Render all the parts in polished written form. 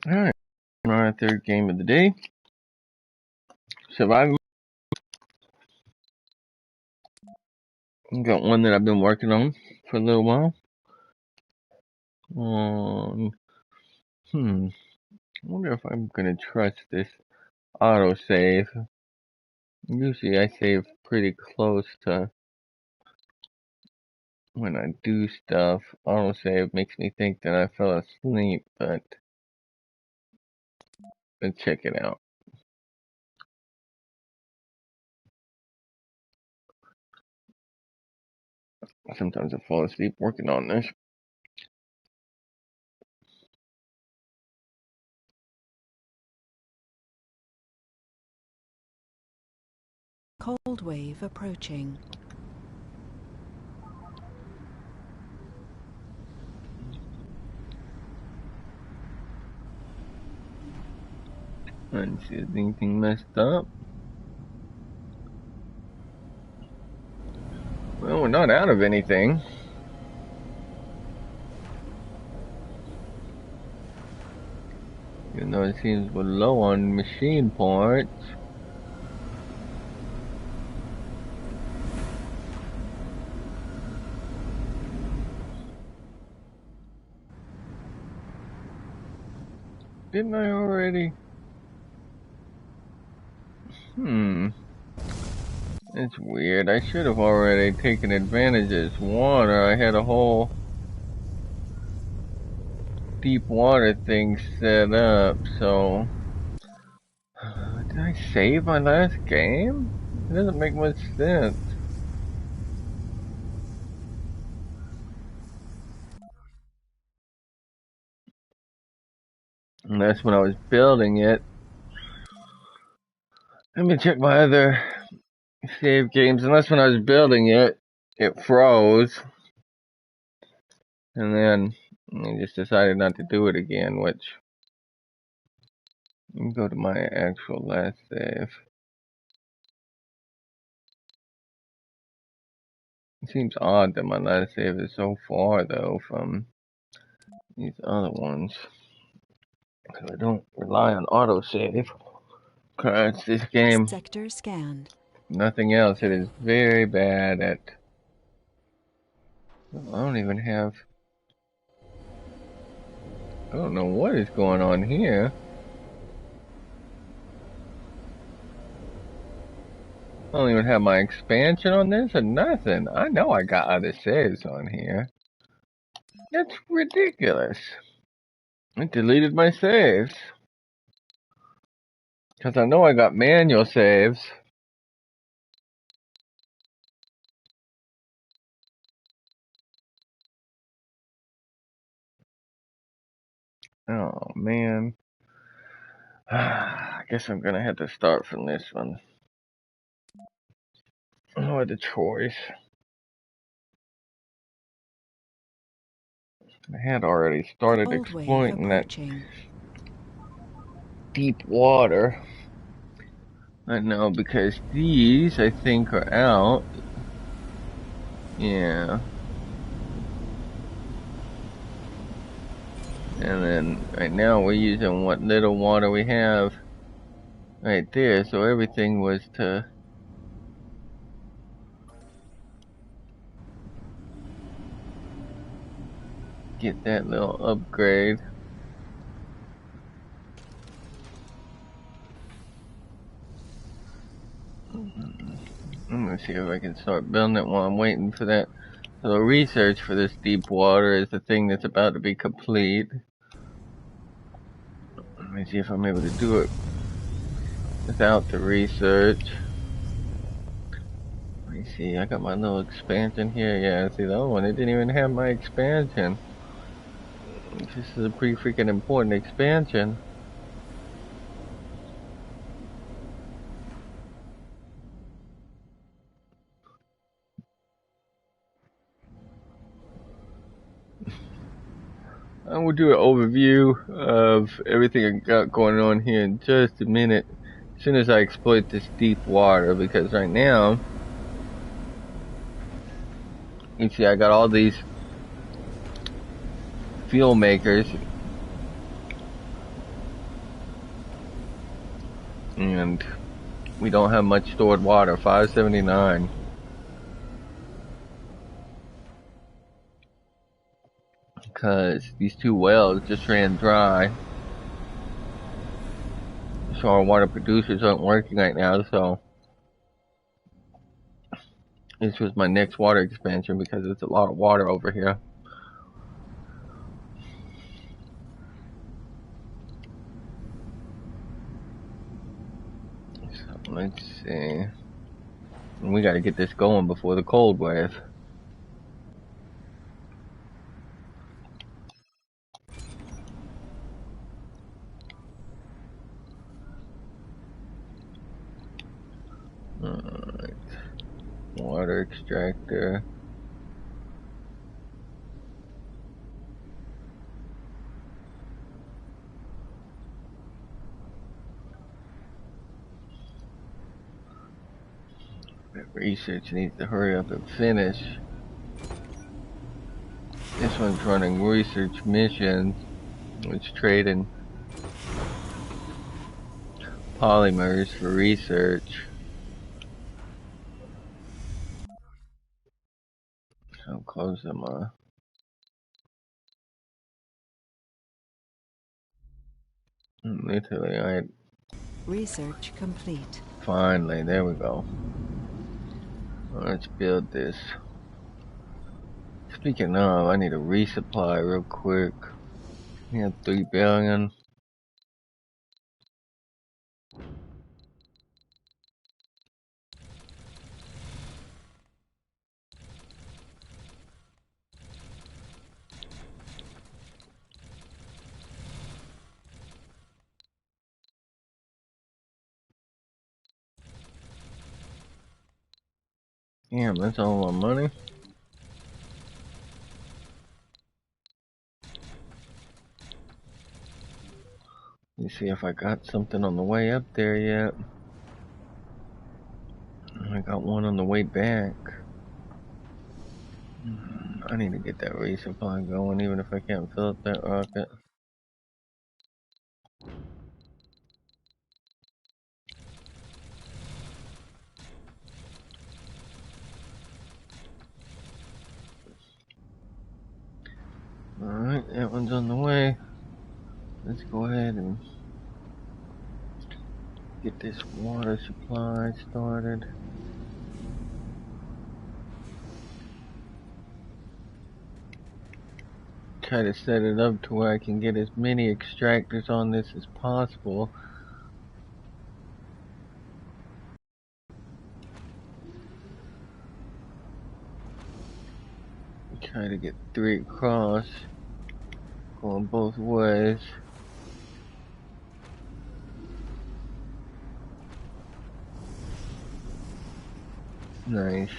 Alright, our third game of the day. Survival. Got one that I've been working on for a little while. I wonder if I'm gonna trust this autosave. Usually I save pretty close to when I do stuff. Autosave makes me think that I fell asleep, but let's check it out. Sometimes I fall asleep working on this. Cold wave approaching. Let's see if anything messed up. Well, we're not out of anything. Even though it seems we're low on machine parts. Didn't I already? It's weird. I should have already taken advantage of this water. I had a whole deep water thing set up, so... did I save my last game? It doesn't make much sense. And that's when I was building it. Let me check my other save games. And that's when I was building it. It froze. And then I just decided not to do it again, which... Let me go to my actual last save. It seems odd that my last save is so far, though, from these other ones. Because I don't rely on autosave. Because this game... Sector scanned. Nothing else. It is very bad at... I don't even have... I don't know what is going on here. I don't even have my expansion on this or nothing. I know I got other saves on here. That's ridiculous. I deleted my saves. Because I know I got manual saves. Oh, man. I guess I'm gonna have to start from this one. I don't have a choice. I had already started exploiting that deep water. I know, because these, I think, are out. Yeah. And then, right now, we're using what little water we have right there. So everything was to get that little upgrade. I'm gonna see if I can start building it while I'm waiting for that. So the research for this deep water is the thing that's about to be complete. Let me see if I'm able to do it without the research. Let me see, I got my little expansion here. Yeah, see the other one, it didn't even have my expansion. This is a pretty freaking important expansion. I will do an overview of everything I got going on here in just a minute, as soon as I exploit this deep water, because right now, you see I got all these fuel makers, and we don't have much stored water. 579. Because these two wells just ran dry. So our water producers aren't working right now, so this was my next water expansion because it's a lot of water over here. So let's see. We gotta get this going before the cold wave. Alright. Water extractor. Research needs to hurry up and finish. This one's running research missions, which trading polymers for research. How close am I? Literally, I Research complete. finally, there we go. Let's build this. Speaking of, I need a resupply real quick. We have 3 billion. Damn, that's all my money. Let me see if I got something on the way up there yet. I got one on the way back. I need to get that resupply going, even if I can't fill up that rocket. Alright, that one's on the way. Let's go ahead and get this water supply started. Try to set it up to where I can get as many extractors on this as possible. Try to get 3 across, going both ways. Nice.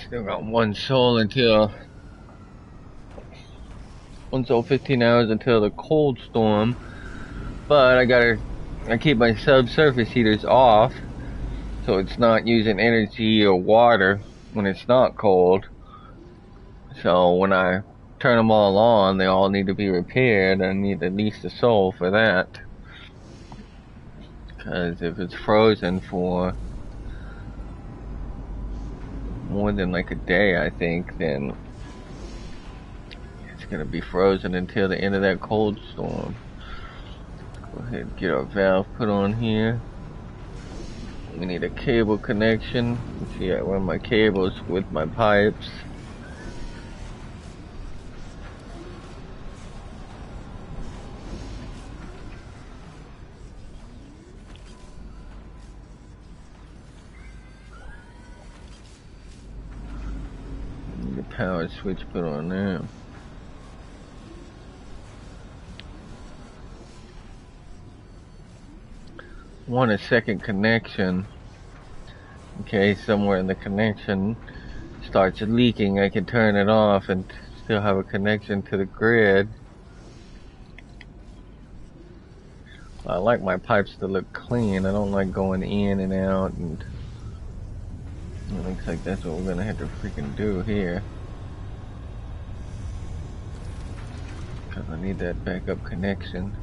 Still got one soul 15 hours until the cold storm. But I keep my subsurface heaters off, so it's not using energy or water when it's not cold. So when I turn them all on, they all need to be repaired. I need at least a soul for that. Because if it's frozen for more than like a day, I think, then it's gonna be frozen until the end of that cold storm. Go ahead and get our valve put on here. We need a cable connection. Let's see, I run my cables with my pipes. Need a power switch put on there. want a second connection in case somewhere in the connection starts leaking. I can turn it off and still have a connection to the grid. I like my pipes to look clean. I don't like going in and out, and it looks like that's what we're gonna have to freaking do here. Because I need that backup connection.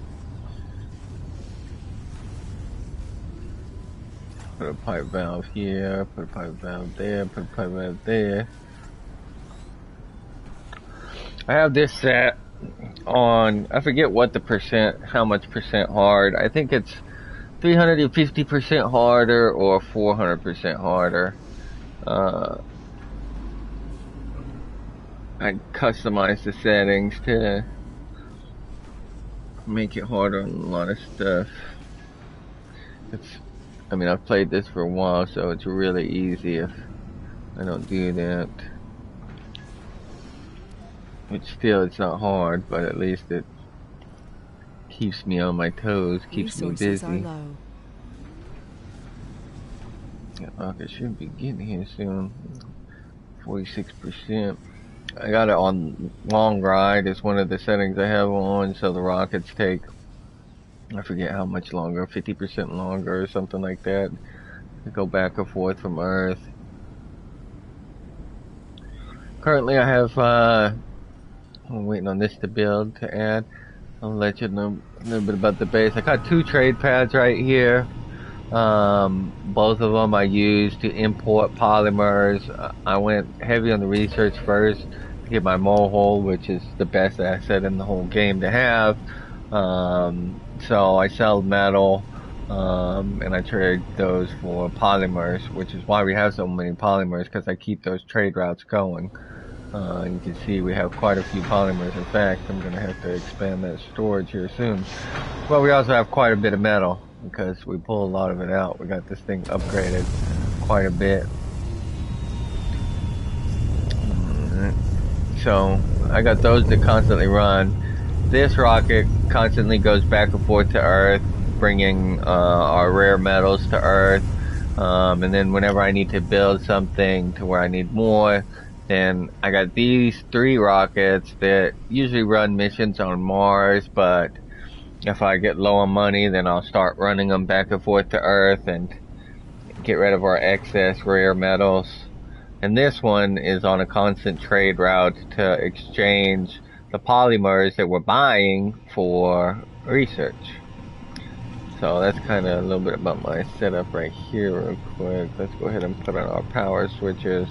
Put a pipe valve here, put a pipe valve there, put a pipe valve there. I have this set on, I forget what the percent, how much percent hard. I think it's 350% harder or 400% harder. I customized the settings to make it harder on a lot of stuff. I mean, I've played this for a while, so it's really easy if I don't do that. But still, it's not hard, but at least it keeps me on my toes, keeps me busy. That rocket should be getting here soon. 46%. I got it on long ride. It's one of the settings I have on, so the rockets take, I forget how much longer, 50% longer or something like that, to go back and forth from Earth. Currently I have, I'm waiting on this to build, to add. I'll let you know a little bit about the base. I got 2 trade pads right here. Both of them I used to import polymers. I went heavy on the research first to get my mole, which is the best asset in the whole game to have. So I sell metal, and I trade those for polymers, which is why we have so many polymers, because I keep those trade routes going. You can see we have quite a few polymers. In fact, I'm going to have to expand that storage here soon. But we also have quite a bit of metal, because we pull a lot of it out. We got this thing upgraded quite a bit. So I got those that constantly run. This rocket constantly goes back and forth to Earth, bringing our rare metals to Earth. And then whenever I need to build something to where I need more, then I got these 3 rockets that usually run missions on Mars, but if I get low on money, then I'll start running them back and forth to Earth and get rid of our excess rare metals. And this one is on a constant trade route to exchange the polymers that we're buying for research. So that's kind of a little bit about my setup right here real quick. Let's go ahead and put on our power switches.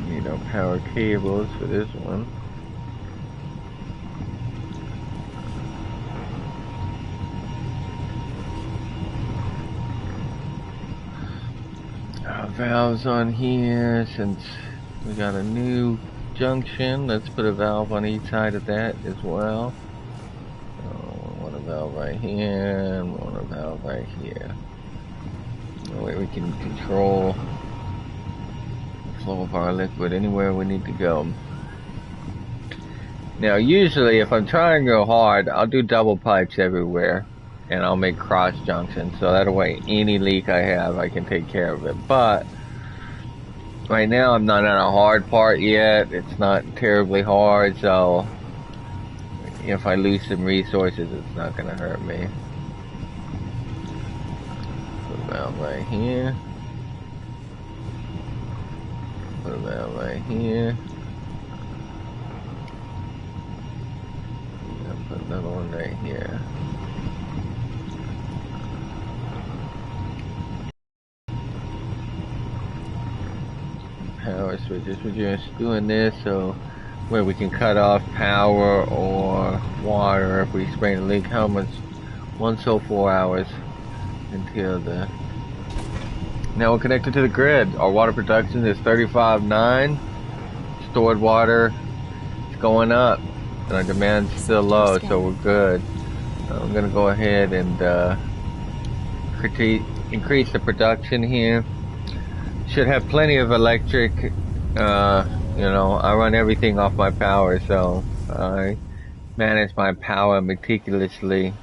Need our power cables for this one. Valves on here, since we got a new junction. Let's put a valve on each side of that as well. So one a valve right here and one a valve right here. That way we can control the flow of our liquid anywhere we need to go. Now usually if I'm trying real hard, I'll do double pipes everywhere. And I'll make cross junctions, so that way any leak I have, I can take care of it. But right now I'm not on a hard part yet. It's not terribly hard, so if I lose some resources, it's not gonna hurt me. Put a valve right here. Put a valve right here. And put another one right here. Power switches. We're just doing this so where we can cut off power or water if we sprain a leak. How much? 104 hours until the. Now we're connected to the grid. Our water production is 35.9. Stored water is going up, and our demand's still low, so we're good. I'm gonna go ahead and increase the production here. Should have plenty of electric You know, I run everything off my power, so I manage my power meticulously.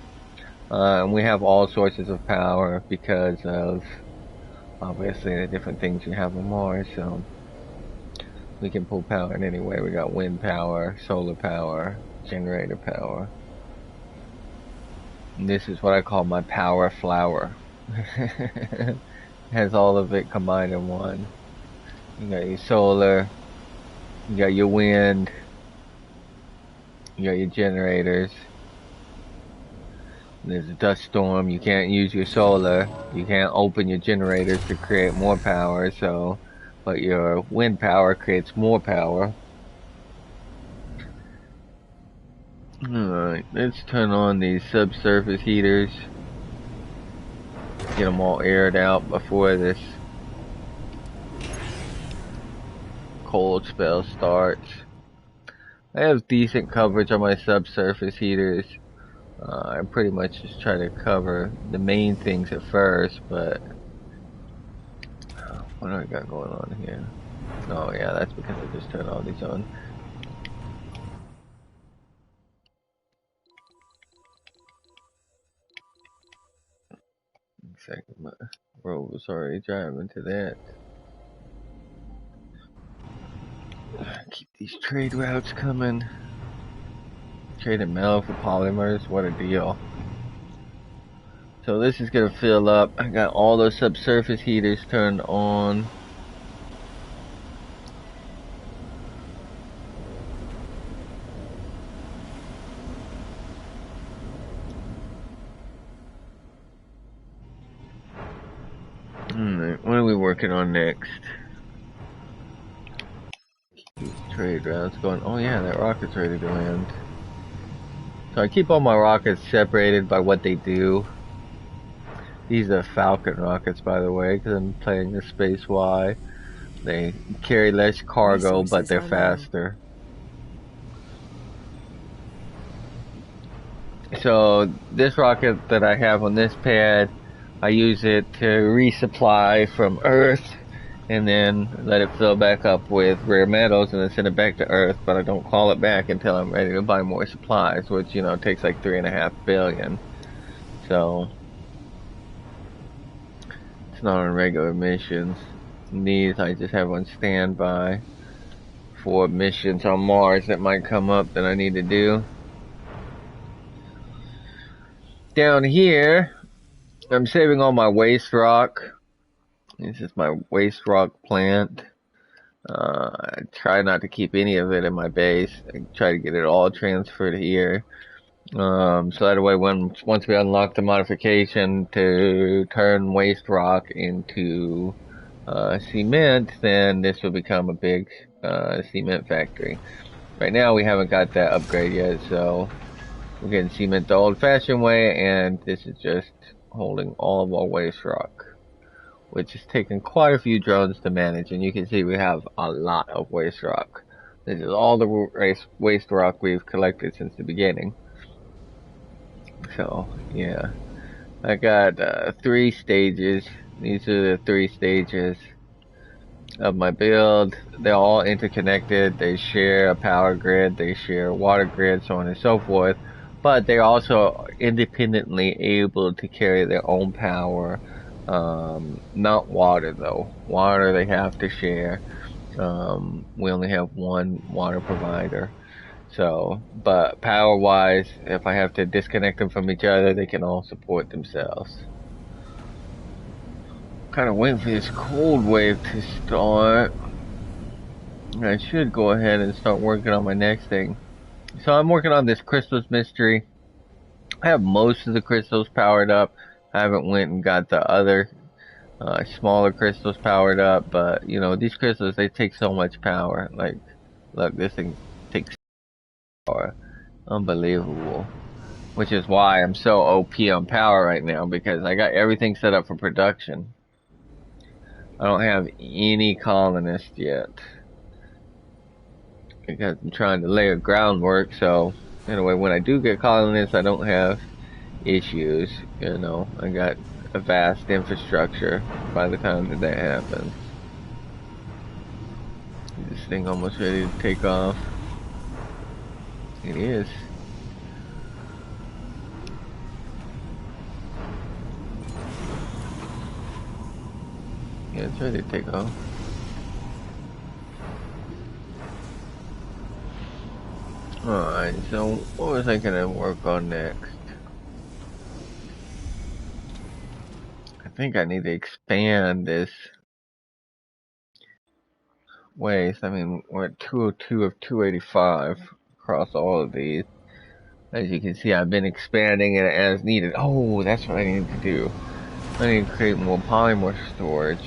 And we have all sources of power because of obviously the different things you have on Mars, so we can pull power in any way. We got wind power, solar power, generator power. And this is what I call my power flower. Has all of it combined in one. You got your solar, you got your wind, you got your generators. There's a dust storm, you can't use your solar, you can't open your generators to create more power, so, but your wind power creates more power. Alright, let's turn on these subsurface heaters. Get them all aired out before this cold spell starts. I have decent coverage on my subsurface heaters. I pretty much just try to cover the main things at first, but what do I got going on here? Oh yeah, that's because I just turned all these on. Second, my road was already driving to that. Keep these trade routes coming. Trading metal for polymers, what a deal. So this is gonna fill up. I got all those subsurface heaters turned on. Alright, what are we working on next? These trade routes going. Oh yeah, that rocket's ready to land. So I keep all my rockets separated by what they do. These are Falcon rockets, by the way, because I'm playing the Space Y. They carry less cargo, but they're faster. So this rocket that I have on this pad, I use it to resupply from Earth and then let it fill back up with rare metals and then send it back to Earth, but I don't call it back until I'm ready to buy more supplies, which, you know, takes like 3.5 billion. So it's not on regular missions. And these I just have on standby for missions on Mars that might come up that I need to do. Down here, I'm saving all my waste rock. This is my waste rock plant. I try not to keep any of it in my base. I try to get it all transferred here. So that way, once we unlock the modification to turn waste rock into cement, then this will become a big cement factory. Right now, we haven't got that upgrade yet, so we're getting cement the old-fashioned way, and this is just holding all of our waste rock, which has taken quite a few drones to manage, and you can see we have a lot of waste rock. This is all the waste rock we've collected since the beginning. So, yeah. I got 3 stages. These are the 3 stages of my build. They're all interconnected. They share a power grid, they share a water grid, so on and so forth. But they're also independently able to carry their own power. Not water though. Water they have to share. We only have one water provider. So, but power wise, if I have to disconnect them from each other, they can all support themselves. Kind of waiting for this cold wave to start. I should go ahead and start working on my next thing. So I'm working on this crystals mystery. I have most of the crystals powered up. I haven't went and got the other smaller crystals powered up, but you know, these crystals, they take so much power. Like, look, this thing takes power. Unbelievable. Which is why I'm so OP on power right now, because I got everything set up for production. I don't have any colonists yet, because I'm trying to lay a groundwork, so anyway, when I do get colonists, I don't have issues. You know, I got a vast infrastructure by the time that happens. thing almost ready to take off. It is. Yeah, it's ready to take off. Alright, so what was I gonna work on next? I think I need to expand this waste. I mean, we're at 202 of 285 across all of these. As you can see, I've been expanding it as needed. Oh, that's what I need to do. I need to create more polymer storage.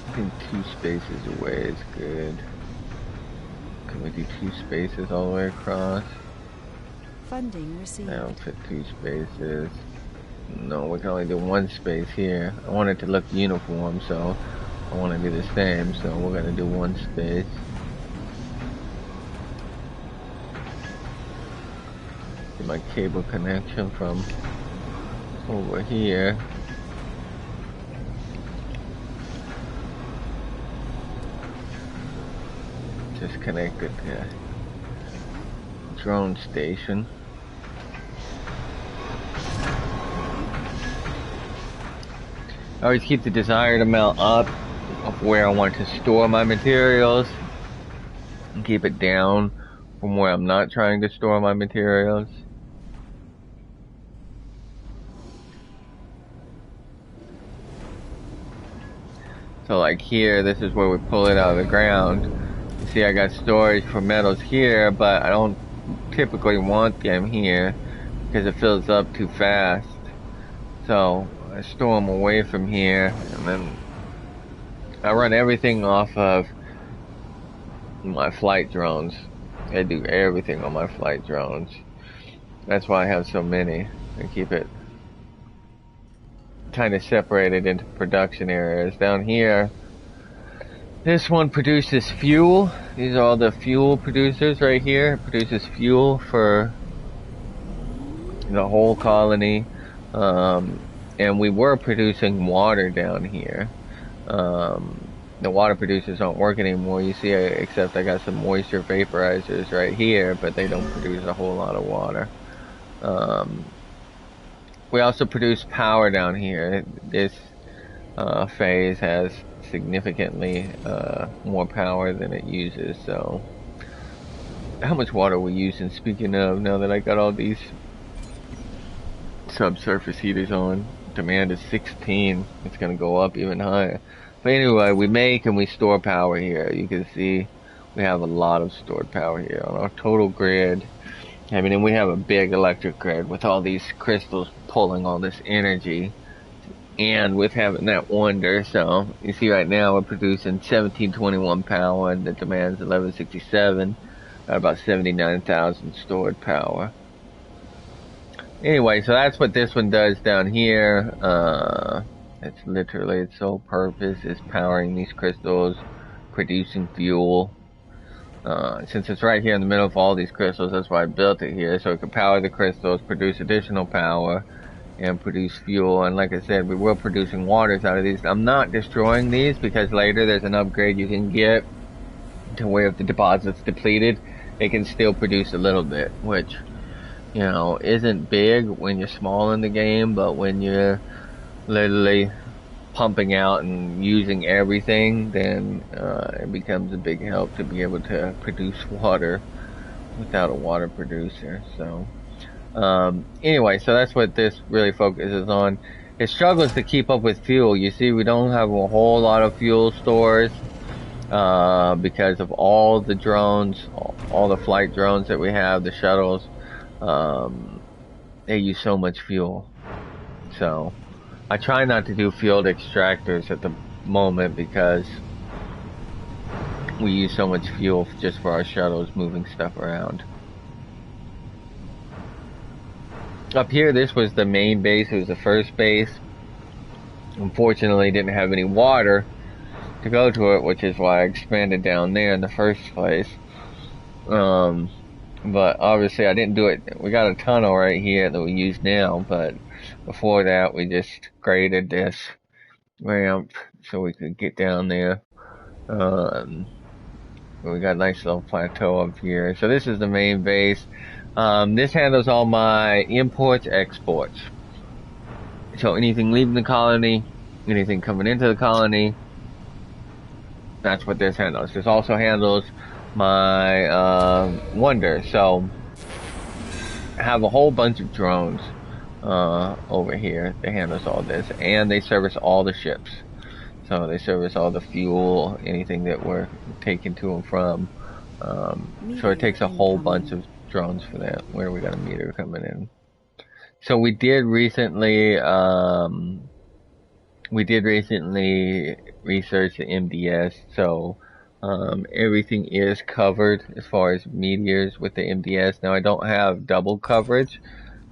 I think 2 spaces away is good. Can we do 2 spaces all the way across? Funding received. I don't fit 2 spaces. No, we can only do 1 space here. I want it to look uniform, so I want to do the same, so we're gonna do 1 space. Get my cable connection from over here. Just connected to drone station. I always keep the desired amount up of where I want to store my materials and keep it down from where I'm not trying to store my materials. So like here, this is where we pull it out of the ground. You see I got storage for metals here, but I don't typically want them here because it fills up too fast. So I store them away from here, and then I run everything off of my flight drones. I do everything on my flight drones. That's why I have so many. I keep it kind of separated into production areas. Down here, this one produces fuel. These are all the fuel producers right here. It produces fuel for the whole colony. And we were producing water down here. The water producers don't work anymore, you see, except I got some moisture vaporizers right here, but they don't produce a whole lot of water. We also produce power down here. This phase has significantly more power than it uses, so how much water are we using, speaking of, now that I got all these subsurface heaters on? Demand is 16. It's going to go up even higher. But anyway, we make and we store power here. You can see we have a lot of stored power here on our total grid. I mean, and we have a big electric grid with all these crystals pulling all this energy, and with having that wonder. So you see right now we're producing 1721 power, and the demand's 1167. Got about 79,000 stored power. Anyway, so that's what this one does down here. It's literally its sole purpose is powering these crystals, producing fuel. Since it's right here in the middle of all these crystals, that's why I built it here, so it can power the crystals, produce additional power, and produce fuel. And like I said, we were producing waters out of these. I'm not destroying these because later there's an upgrade you can get to where if the deposit's depleted, it can still produce a little bit, which, you know, isn't big when you're small in the game, but when you're literally pumping out and using everything, then it becomes a big help to be able to produce water without a water producer. So anyway, so that's what this really focuses on. It struggles to keep up with fuel. You see, we don't have a whole lot of fuel stores because of all the drones, all the flight drones that we have, the shuttles. They use so much fuel. So I try not to do field extractors at the moment because we use so much fuel just for our shuttles moving stuff around. Up here, this was the main base. It was the first base. unfortunately didn't have any water to go to it, which is why I expanded down there in the first place. But obviously I didn't do it. We got a tunnel right here that we use now, but before that we just graded this ramp so we could get down there. We got a nice little plateau up here. So this is the main base. This handles all my imports, exports. So anything leaving the colony, anything coming into the colony, that's what this handles. This also handles my wonder. So I have a whole bunch of drones over here that handles all this, and they service all the ships. So they service all the fuel, anything that we're taking to and from. So it takes a whole bunch of drones for that. Where we got a meter coming in. So we did recently research the MDS. So everything is covered as far as meteors with the MDS. Now I don't have double coverage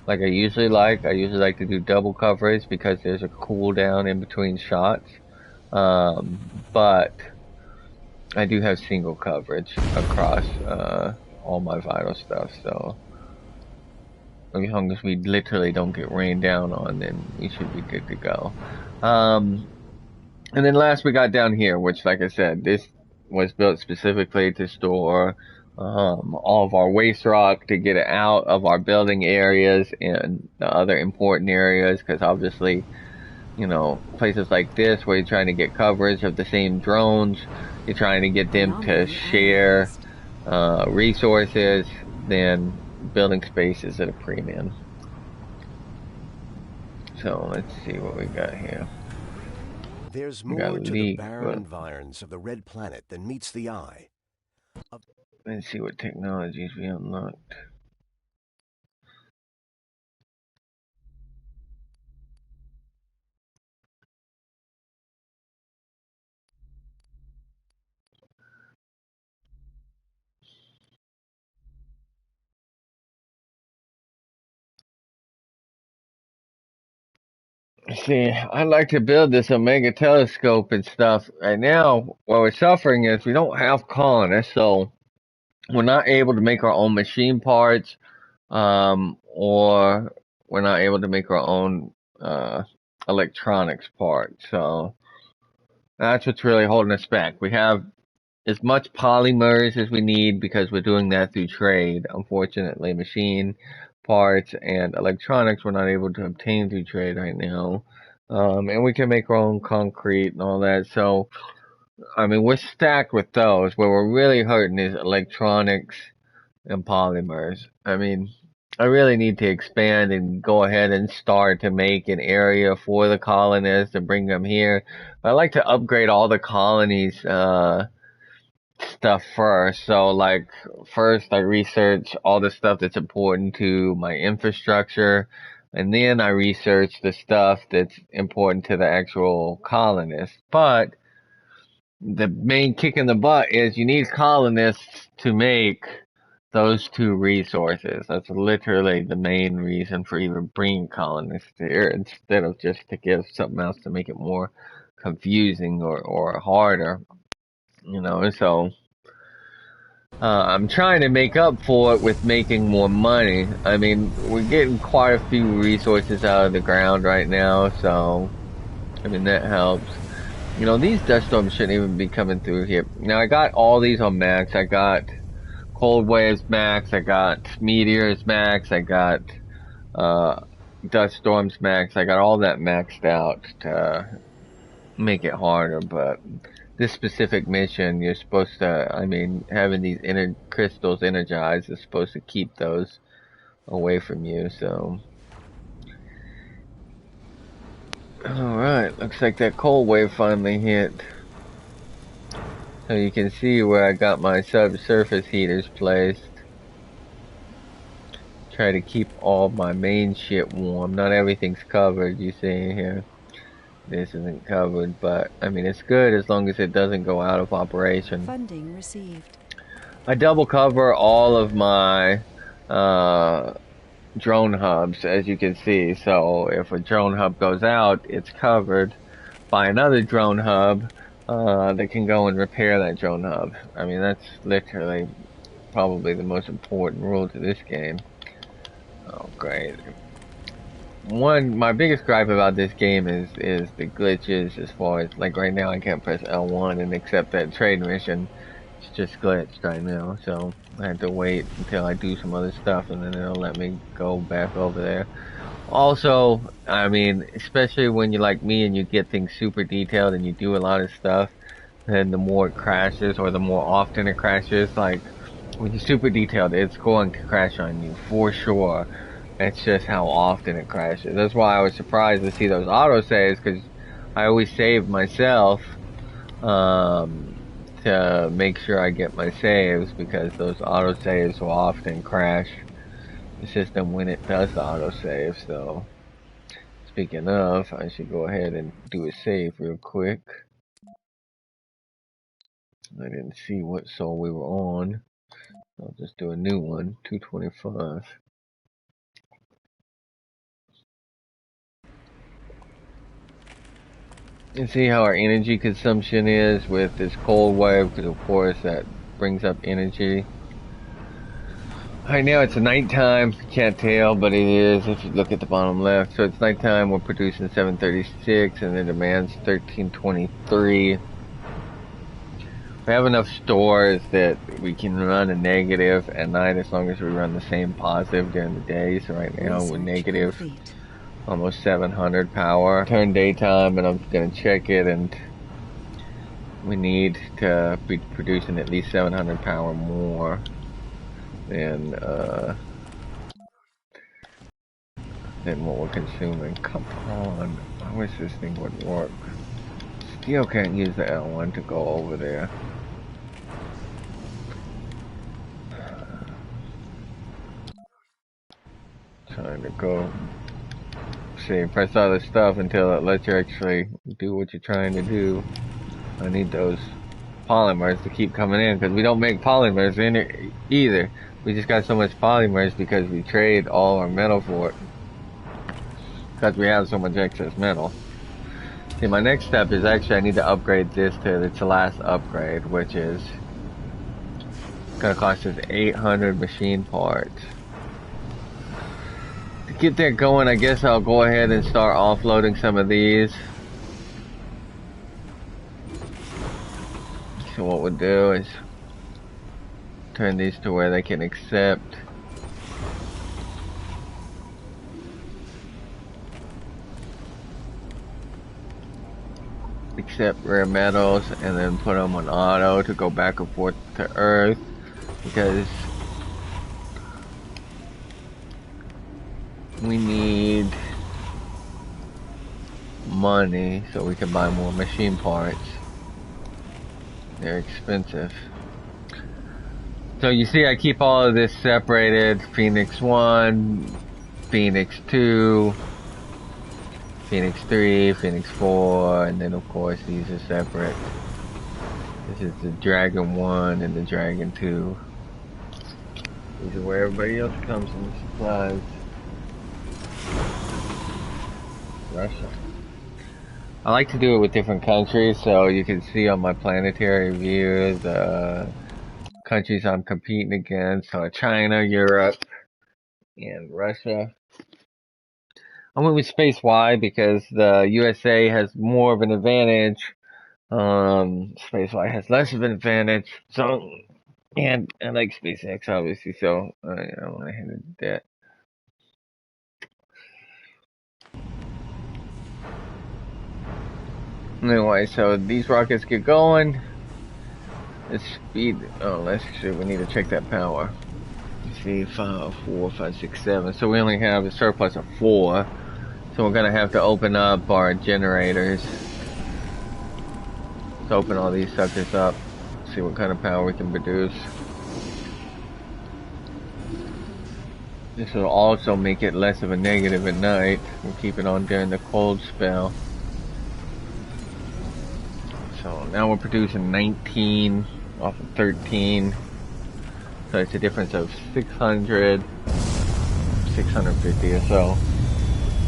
like I usually like. I usually like to do double coverage because there's a cooldown in between shots. But I do have single coverage across all my vital stuff, so as long as we literally don't get rained down on, then we should be good to go. And then last we got down here, which, like I said, this was built specifically to store all of our waste rock, to get it out of our building areas and the other important areas, because obviously, you know, places like this where you're trying to get coverage of the same drones, you're trying to get them to share resources, then building space is at a premium. So let's see what we got here. There's more to the barren environs of the red planet than meets the eye. Let's see what technologies we unlocked. See, I'd like to build this Omega telescope and stuff. Right now, what we're suffering is we don't have colonists, so we're not able to make our own machine parts, or we're not able to make our own electronics parts. So that's what's really holding us back. We have as much polymers as we need because we're doing that through trade. Unfortunately, machine parts and electronics we're not able to obtain through trade right now. And we can make our own concrete and all that. So, I mean, we're stacked with those. Where we're really hurting is electronics and polymers. I mean, I really need to expand and go ahead and start to make an area for the colonists and bring them here. But I'd like to upgrade all the colonies, stuff first. So like first I research all the stuff that's important to my infrastructure, and then I research the stuff that's important to the actual colonists. But the main kick in the butt is you need colonists to make those two resources. That's literally the main reason for even bringing colonists here, instead of just to give something else to make it more confusing or harder, you know. So I'm trying to make up for it with making more money. I mean, we're getting quite a few resources out of the ground right now, so I mean that helps. You know, these dust storms shouldn't even be coming through here. Now I got all these on max. I got cold waves max. I got meteors max. I got dust storms max. I got all that maxed out to make it harder, but this specific mission, you're supposed to, I mean, having these crystals energized is supposed to keep those away from you, so. Alright, looks like that cold wave finally hit. So you can see where I got my subsurface heaters placed. Try to keep all my main shit warm. Not everything's covered, you see here. This isn't covered, but I mean it's good as long as it doesn't go out of operation. Funding received. I double cover all of my drone hubs, as you can see. So if a drone hub goes out, it's covered. by another drone hub that can go and repair that drone hub. I mean, that's literally probably the most important rule to this game. Oh, great. My biggest gripe about this game is the glitches, as far as, like, right now I can't press L1 and accept that trade mission. It's just glitched right now, so I have to wait until I do some other stuff and then it'll let me go back over there. Also, I mean, especially when you're like me and you get things super detailed and you do a lot of stuff, then the more it crashes, or the more often it crashes, like, when you're super detailed, it's going to crash on you, for sure. It's just how often it crashes. That's why I was surprised to see those autosaves, because I always save myself, to make sure I get my saves, because those autosaves will often crash the system when it does the autosave. So, speaking of, I should go ahead and do a save real quick. I didn't see what soul we were on. I'll just do a new one, 225. And see how our energy consumption is with this cold wave, because of course that brings up energy. Right now it's nighttime, can't tell, but it is if you look at the bottom left. So it's nighttime, we're producing 736 and the demand's 1323. We have enough stores that we can run a negative at night as long as we run the same positive during the day. So right now we're negative almost 700 power. Turn daytime and I'm gonna check it, and we need to be producing at least 700 power more than what we're consuming. Come on, I wish this thing would work. Still can't use the L1 to go over there. Trying to go. See, press all this stuff until it lets you actually do what you're trying to do. I need those polymers to keep coming in, because we don't make polymers in it either. We just got so much polymers because we trade all our metal for it, because we have so much excess metal. See, my next step is actually I need to upgrade this to its last upgrade, which is gonna cost us 800 machine parts. To get that going, I guess I'll go ahead and start offloading some of these. So what we'll do is turn these to where they can accept rare metals, and then put them on auto to go back and forth to Earth, because we need money so we can buy more machine parts. They're expensive. So you see I keep all of this separated. Phoenix 1, Phoenix 2, Phoenix 3, Phoenix 4, and then of course these are separate. This is the Dragon 1 and the Dragon 2. These are where everybody else comes in the supplies. Russia. I like to do it with different countries, so you can see on my planetary view the countries I'm competing against. So China, Europe, and Russia. I went with Space Y because the USA has more of an advantage. Space Y has less of an advantage. So, and I like SpaceX obviously, so I went ahead and did that. Anyway, so these rockets get going. The speed. Oh, let's see. We need to check that power. Let's see, 5, 4, 5, 6, 7. So we only have a surplus of 4. So we're gonna have to open up our generators. Let's open all these suckers up. See what kind of power we can produce. This will also make it less of a negative at night. We'll keep it on during the cold spell. So now we're producing 19 off of 13. So it's a difference of 600, 650 or so.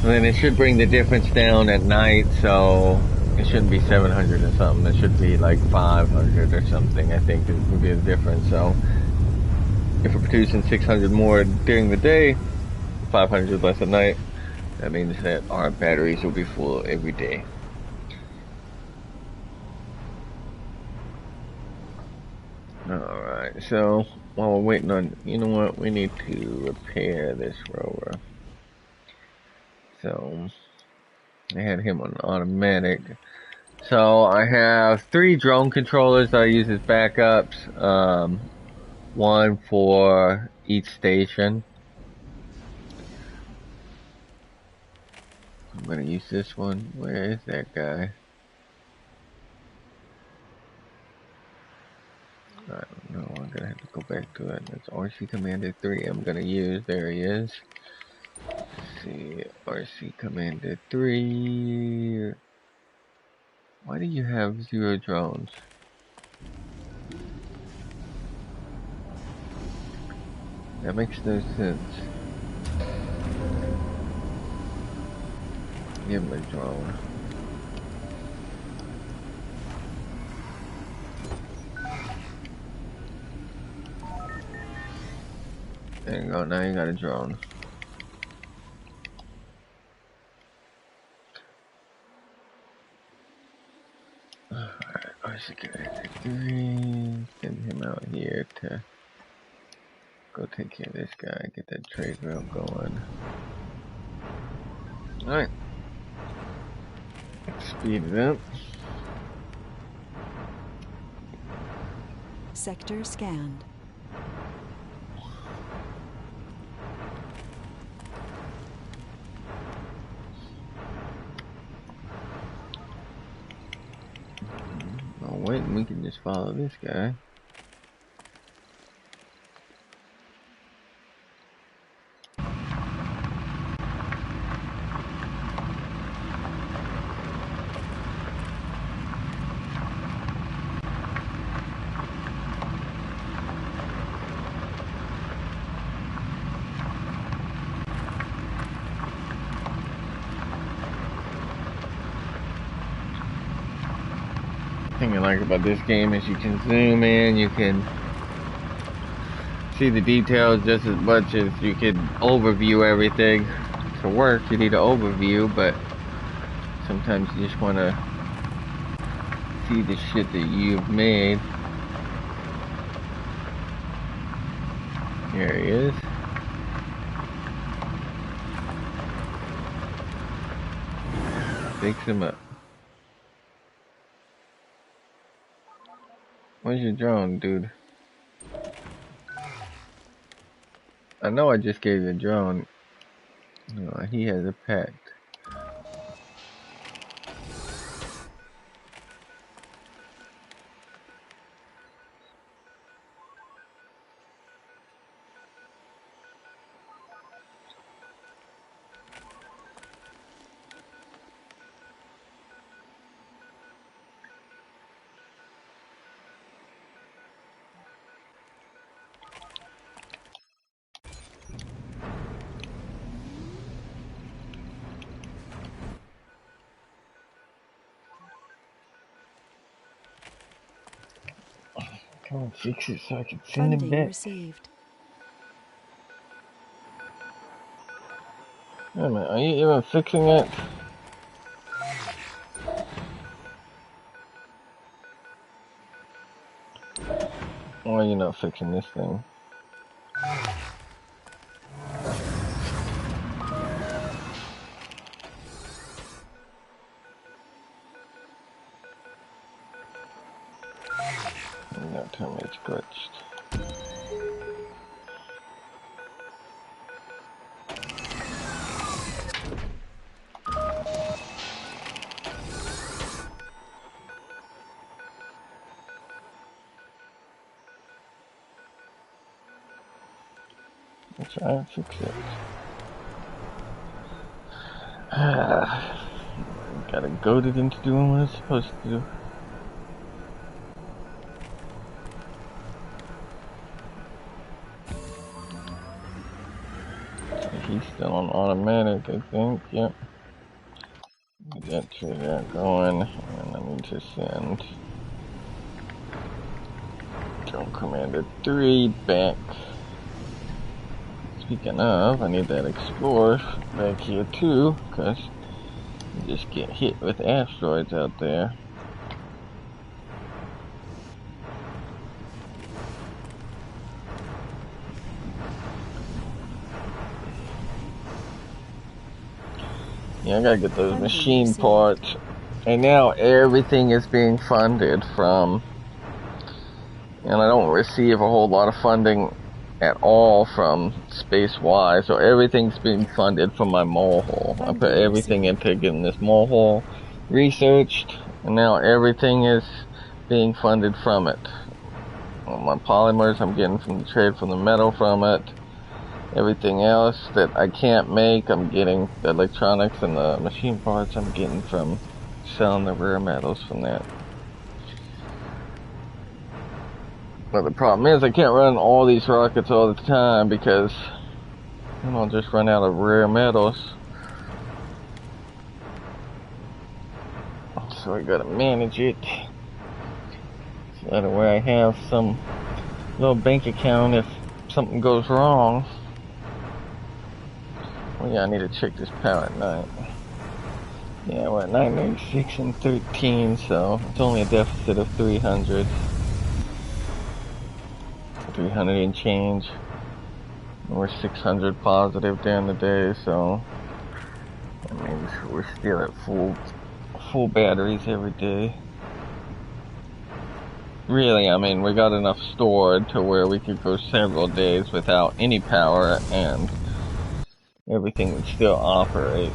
And then it should bring the difference down at night, so It shouldn't be 700 or something. It should be like 500 or something. I think it would be the difference. So if we're producing 600 more during the day, 500 less at night, that means that our batteries will be full every day. Alright, so while we're waiting on, you know what, we need to repair this rover. So I had him on automatic. So I have 3 drone controllers that I use as backups. One for each station. I'm gonna use this one. Where is that guy? I don't know. I'm gonna have to go back to it. That's RC Commander 3 I'm gonna use. There he is. Let's see. RC Commander 3. Why do you have 0 drones? That makes no sense. Give him a drone. There you go. Now you got a drone. Alright, RC Commander 3. Send him out here to go take care of this guy. Get that trade rail going. Alright. Speed it up. Sector scanned. Oh wait, we can just follow this guy. The thing I like about this game is you can zoom in, you can see the details just as much as you can overview everything. To work, you need an overview, but sometimes you just want to see the shit that you've made. Here he is. Fix him up. Where's your drone, dude? I know I just gave you a drone. No, he has a pack. Come on, fix it so I can send him back. Received. Wait a minute, are you even fixing it? Why are you not fixing this thing? No, tell me it's glitched. Let's try and fix it. Gotta goad it into doing what it's supposed to do. He's still on automatic, I think. Yep. Get to that going, and I need to send Drone Commander 3 back. Speaking of, I need that Explorer back here too, because you just get hit with asteroids out there. Yeah, I gotta get those machine parts. And now everything is being funded from, and I don't receive a whole lot of funding at all from Space-Y, so everything's being funded from my mole hole. I put everything into getting this mole hole researched, and now everything is being funded from it. All my polymers I'm getting from the trade from the metal from it. Everything else that I can't make, I'm getting the electronics and the machine parts I'm getting from selling the rare metals from that. But the problem is I can't run all these rockets all the time because I'll just run out of rare metals. So I gotta manage it. So that way I have some little bank account if something goes wrong. Well, yeah, I need to check this power at night. Yeah, we're at 996 and 13, so it's only a deficit of 300. 300 and change. We're 600 positive during the day, so that means we're still at full batteries every day. Really, I mean, we got enough stored to where we could go several days without any power and everything would still operate.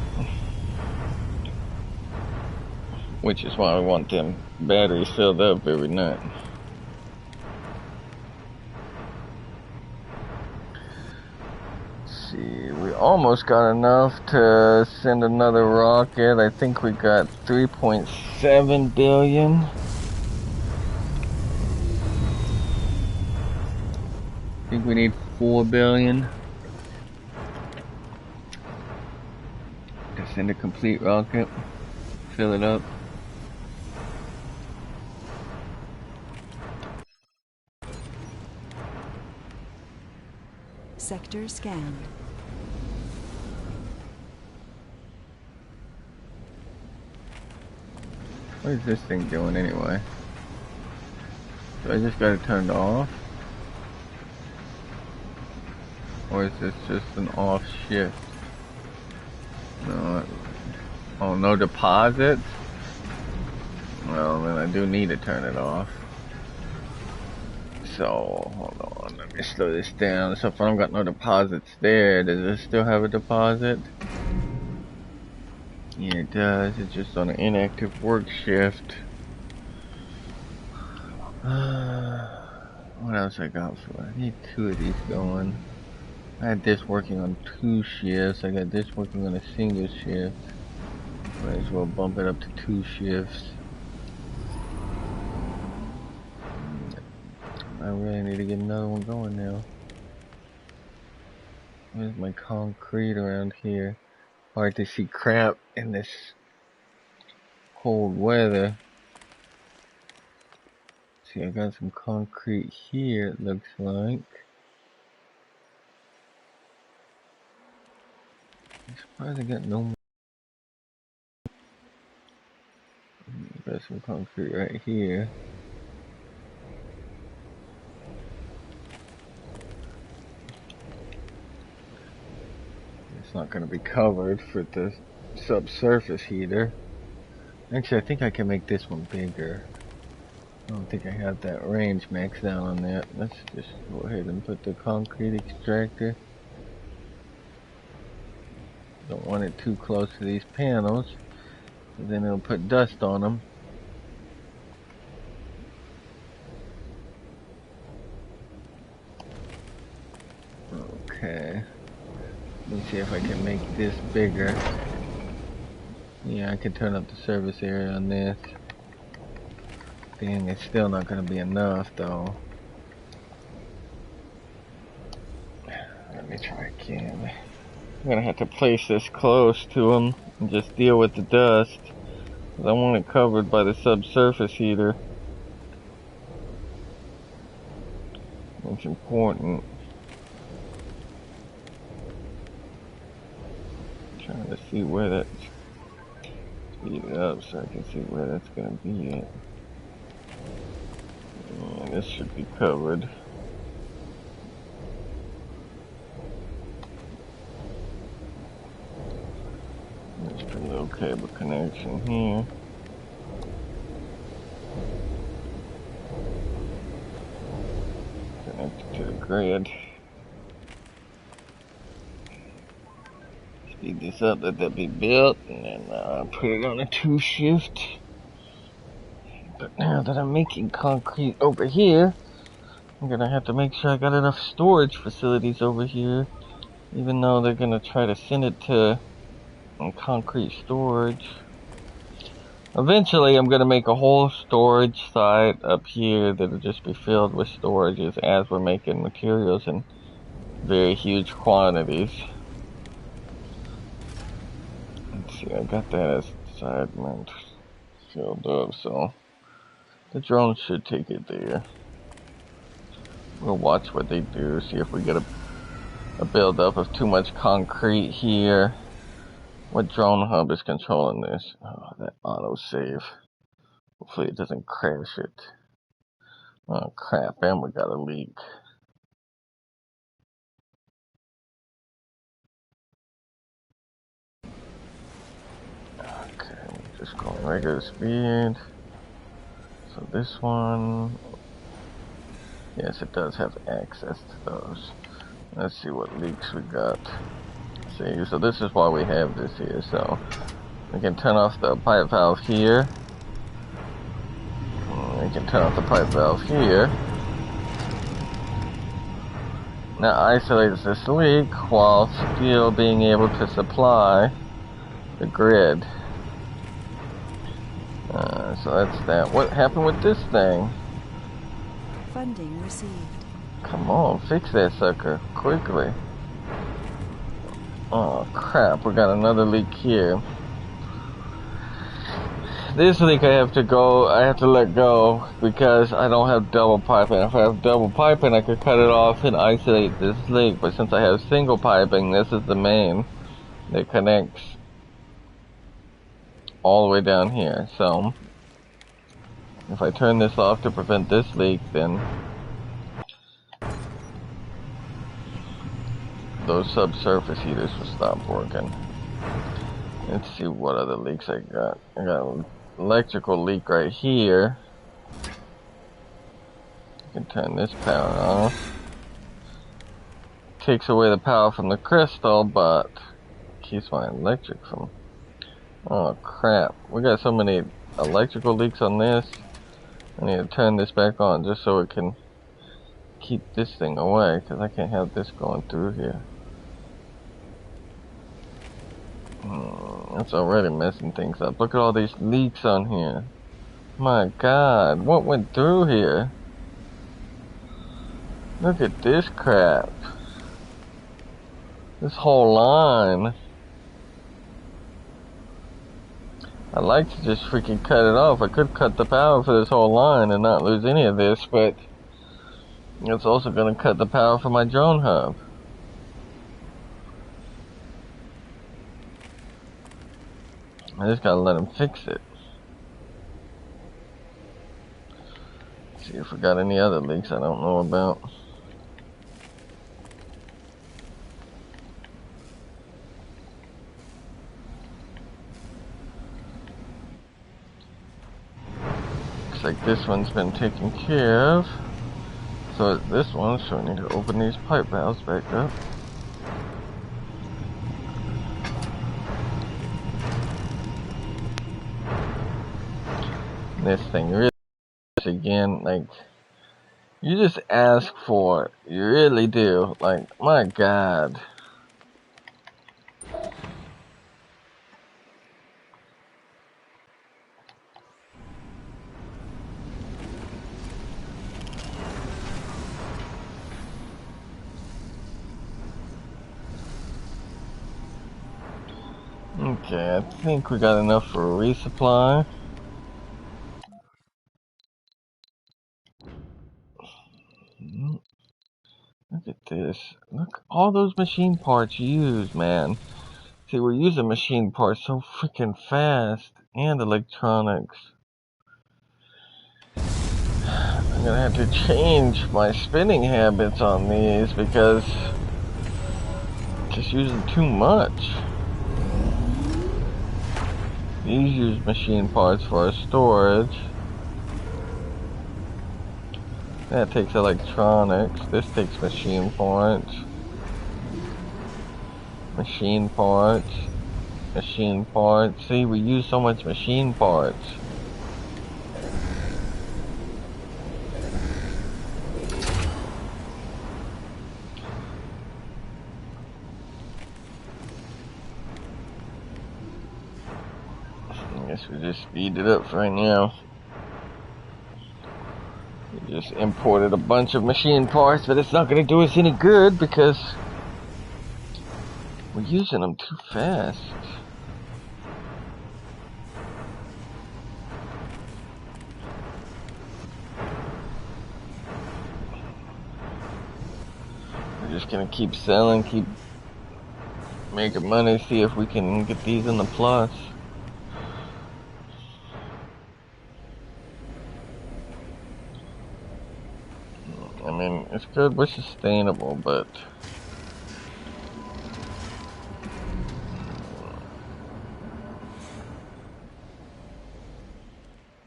Which is why we want them batteries filled up every night. Let's see, we almost got enough to send another rocket. I think we got 3.7 billion. I think we need 4 billion to send a complete rocket. Fill it up. Sector scanned. What is this thing doing anyway? Do I just gotta turn it off? Or is this just an off shift? No. Oh, no deposits? Well, then I do need to turn it off. So, hold on, let me slow this down. So if I don't got no deposits there, does it still have a deposit? Yeah, it does. It's just on an inactive work shift. What else I got for it? I need 2 of these going. I had this working on 2 shifts. I got this working on a single shift. Might as well bump it up to 2 shifts. I really need to get another one going now. Where's my concrete around here? Hard to see crap in this cold weather. See, I got some concrete here, it looks like. I'm surprised I got no more. Got some concrete right here. It's not going to be covered for the subsurface heater. Actually, I think I can make this one bigger. I don't think I have that range maxed out on that. Let's just go ahead and put the concrete extractor. Don't want it too close to these panels, then it'll put dust on them. Okay. Let me see if I can make this bigger. Yeah, I can turn up the service area on this. Dang, it's still not going to be enough though. Let me try again. I'm going to have to place this close to them and just deal with the dust. I want it covered by the subsurface heater. It's important. Trying to see where that's, speed it up so I can see where that's gonna be at. And this should be covered. There's a little cable connection here. Connected to the grid. Speed this up, let that be built, and then put it on a 2-shift. But now that I'm making concrete over here, I'm gonna have to make sure I got enough storage facilities over here, even though they're gonna try to send it to concrete storage. Eventually, I'm gonna make a whole storage site up here that'll just be filled with storages as we're making materials in very huge quantities. Let's see, I got that as side mount filled up, so the drone should take it there. We'll watch what they do, see if we get a buildup of too much concrete here. What drone hub is controlling this? Oh, that autosave. Hopefully it doesn't crash it. Oh crap, and we got a leak. Okay, just going regular speed. So this one, yes, it does have access to those. Let's see what leaks we got. See, so this is why we have this here. So we can turn off the pipe valve here. We can turn off the pipe valve here. Now isolates this leak while still being able to supply the grid. So that's that. What happened with this thing? Funding received. Come on, fix that sucker quickly. Oh crap, we got another leak here. This leak I have to let go because I don't have double piping. If I have double piping, I could cut it off and isolate this leak. But since I have single piping, this is the main that connects all the way down here. So if I turn this off to prevent this leak, then those subsurface heaters will stop working. Let's see what other leaks I got. I got an electrical leak right here. I can turn this power off. Takes away the power from the crystal, but keeps my electric from... Oh crap, we got so many electrical leaks on this. I need to turn this back on just so it can keep this thing away, because I can't have this going through here. That's already messing things up. Look at all these leaks on here. My god, what went through here? Look at this crap. This whole line. I'd like to just freaking cut it off. I could cut the power for this whole line and not lose any of this, but it's also going to cut the power for my drone hub. I just gotta let him fix it. See if we got any other leaks I don't know about. Looks like this one's been taken care of. So this one, so I need to open these pipe valves back up. This thing really, again, like, you just ask for it. You really do. Like, my god. Okay, I think we got enough for a resupply. Look at this. Look, all those machine parts used, man. See, we're using machine parts so freaking fast. And electronics. I'm gonna have to change my spinning habits on these because just using too much. These use machine parts for our storage. That takes electronics. This takes machine parts. Machine parts. Machine parts. See, we use so much machine parts. I guess we just speed it up for right now. We just imported a bunch of machine parts, but it's not going to do us any good because we're using them too fast. We're just going to keep selling, keep making money, see if we can get these in the plus. I mean, it's good, we're sustainable, but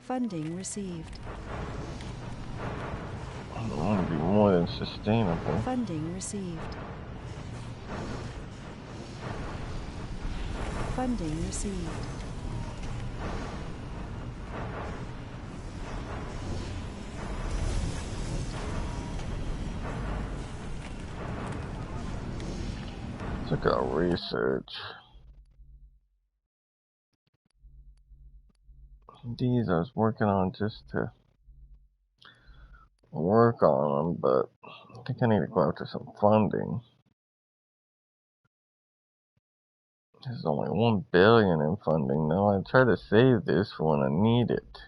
Funding received. I don't want to be more than sustainable. Funding received. Funding received. Look at research. These I was working on just to work on them, but I think I need to go after some funding. There's only $1 billion in funding now. I try to save this for when I need it.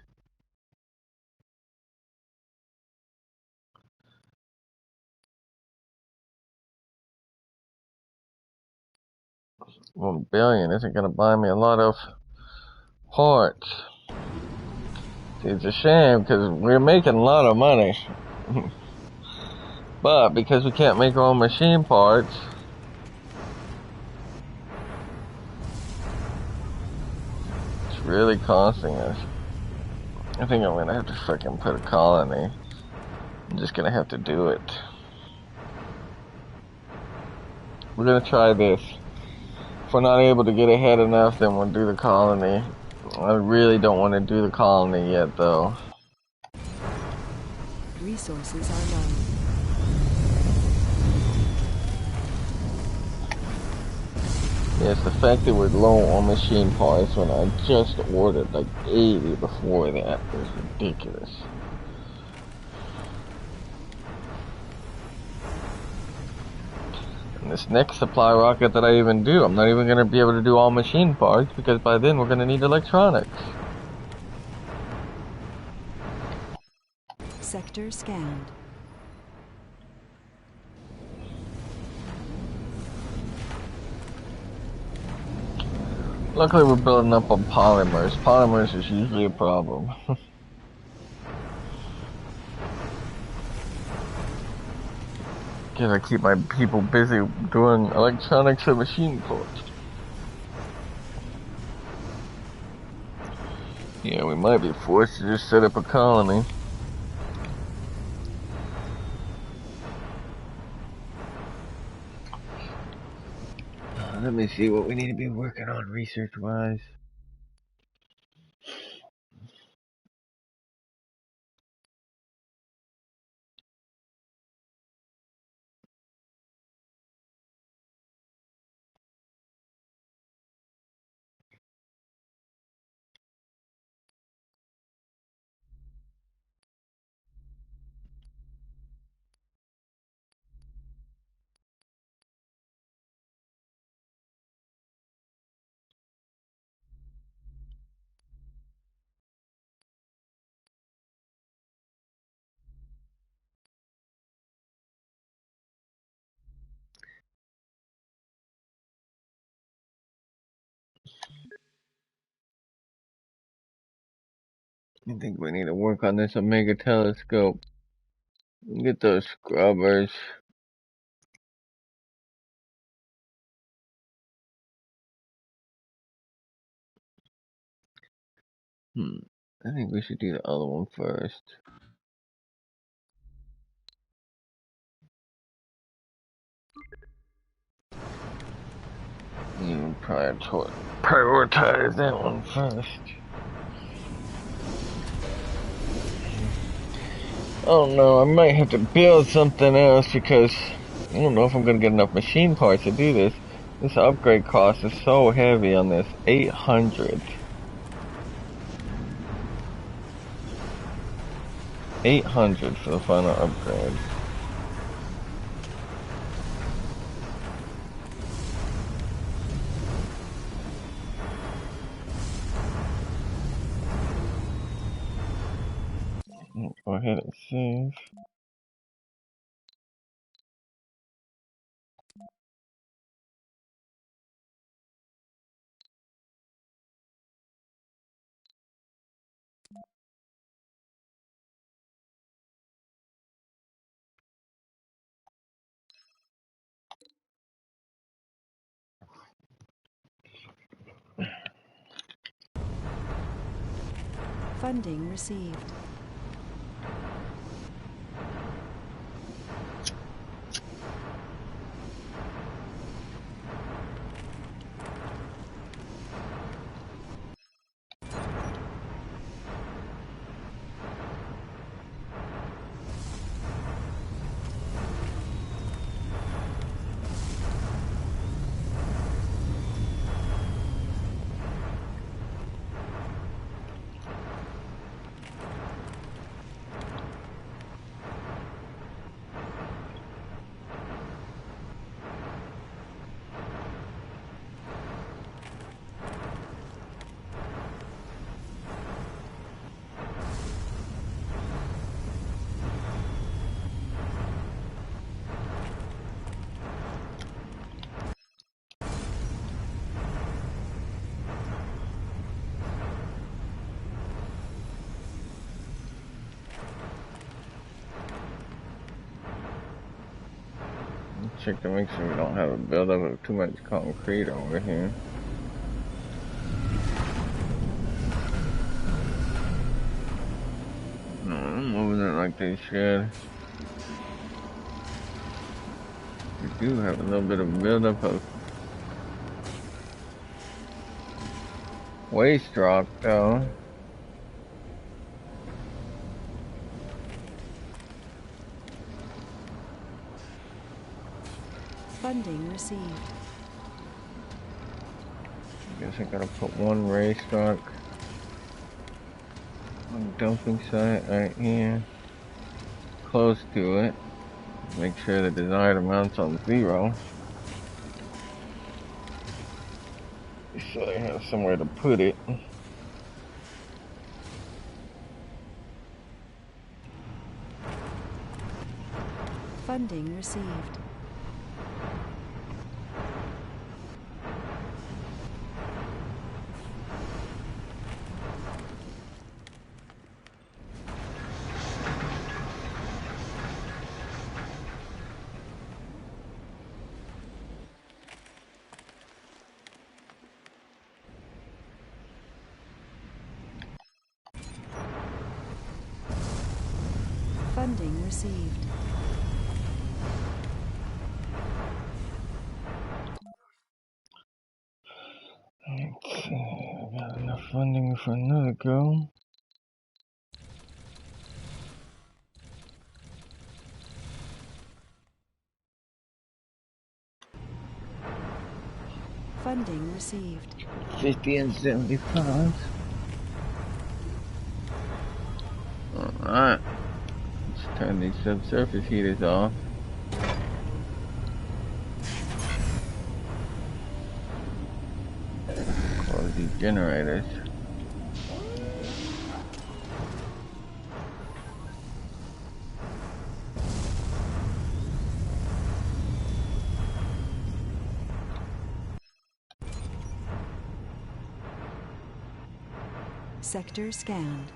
$1 billion isn't gonna buy me a lot of parts. See, it's a shame because we're making a lot of money. But because we can't make our own machine parts, it's really costing us. I think I'm gonna have to freaking put a colony. I'm just gonna have to do it. We're gonna try this. If we're not able to get ahead enough, then we'll do the colony. I really don't want to do the colony yet, though. Resources are low. Yes, the fact that we're low on machine parts when I just ordered like 80 before that is ridiculous. And this next supply rocket that I even do, I'm not even going to be able to do all machine parts because by then we're going to need electronics. Sector scanned. Luckily we're building up on polymers. Polymers is usually a problem. Because I keep my people busy doing electronics and machine parts. Yeah, we might be forced to just set up a colony. Let me see what we need to be working on research-wise. I think we need to work on this Omega telescope. Get those scrubbers. I think we should do the other one first. You prioritize that one first. Oh no, I might have to build something else because I don't know if I'm gonna get enough machine parts to do this. This upgrade cost is so heavy on this. 800. 800 for the final upgrade. Go ahead and save. Funding received. Check to make sure we don't have a buildup of too much concrete over here. No, I'm moving it like they should. We do have a little bit of buildup of waste rock though. Funding received. I guess I gotta put one race truck on the dumping site right here, close to it. Make sure the desired amount's on 0. So I have somewhere to put it. Funding received. Funding received. Let's see, I got enough funding for another go. Funding received. 50 and 75. Alright. Let's turn these subsurface heaters off. Close these generators. Sector scanned.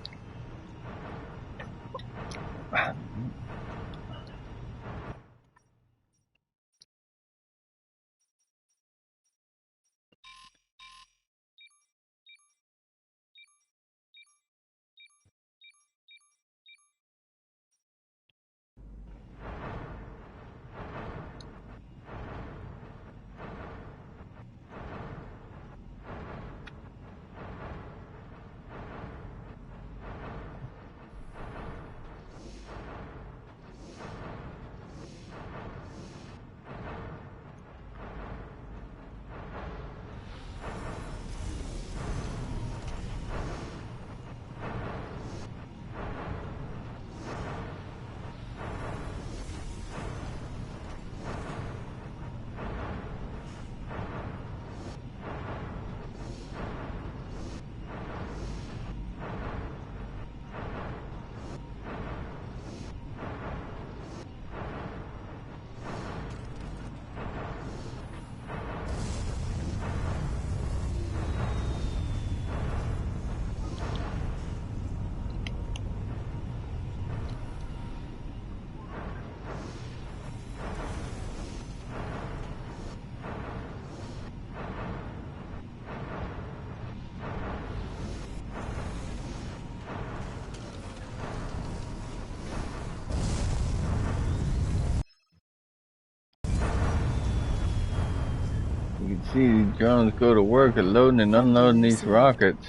see these drones go to work at loading and unloading these rockets.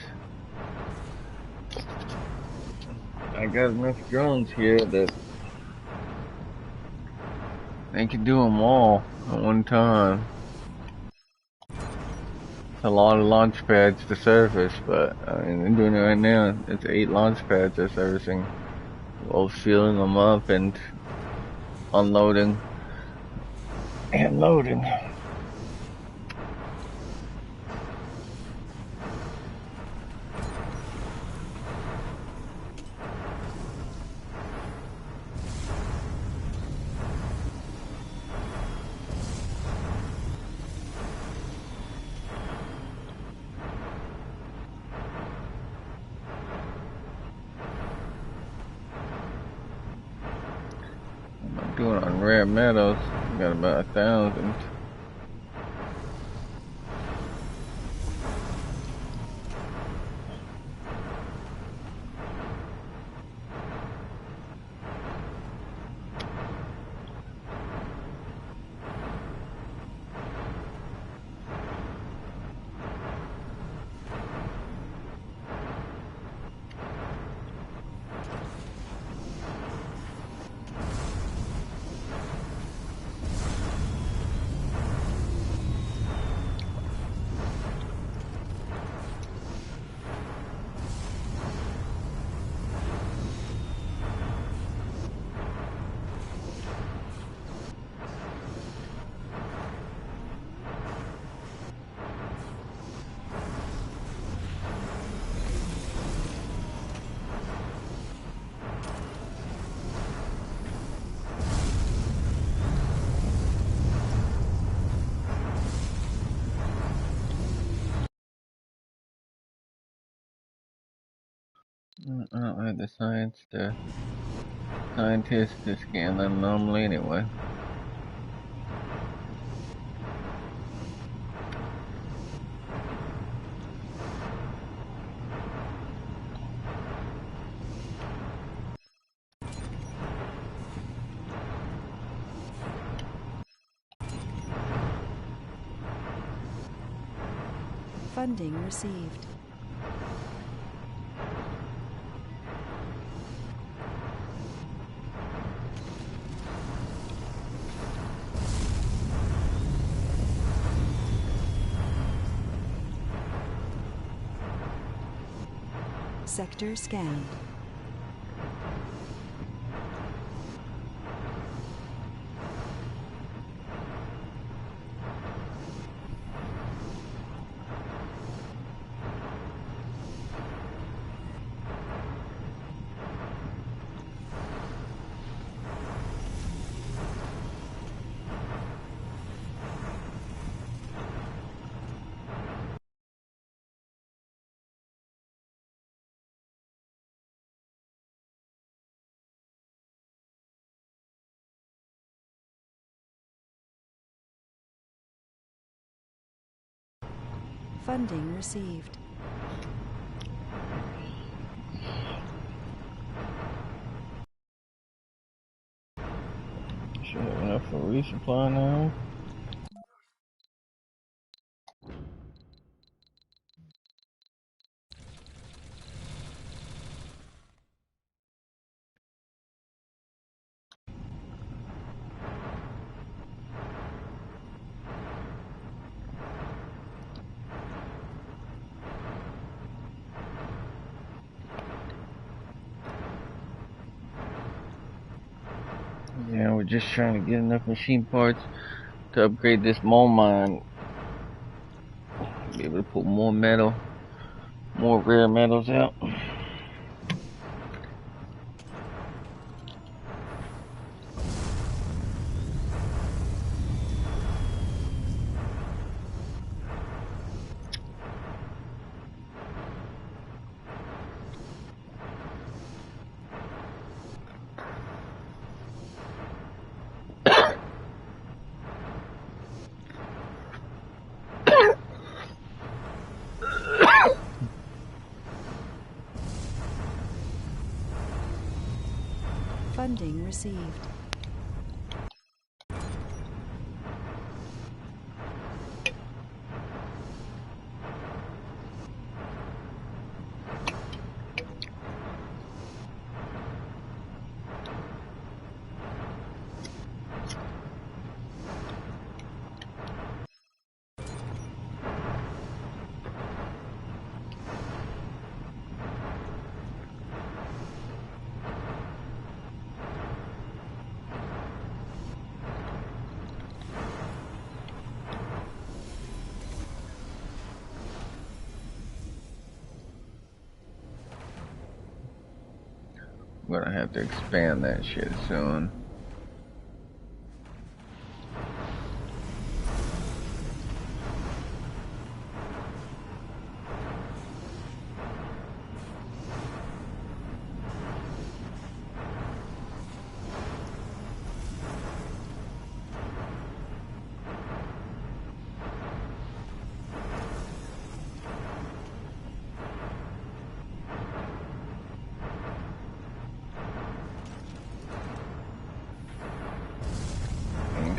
I got enough drones here that they can do them all at one time. It's a lot of launch pads to service, but I mean, they're doing it right now. It's 8 launch pads they're servicing. Both filling them up and unloading and loading. I'm doing on rare metals. Got about 1,000. I don't have the scientists to scan them normally anyway. Funding received. Sector scanned. Funding received. Should have enough for resupply now. Yeah, we're just trying to get enough machine parts to upgrade this mole mine. Be able to put more metal, more rare metals out. Funding received. I'm gonna have to expand that shit soon.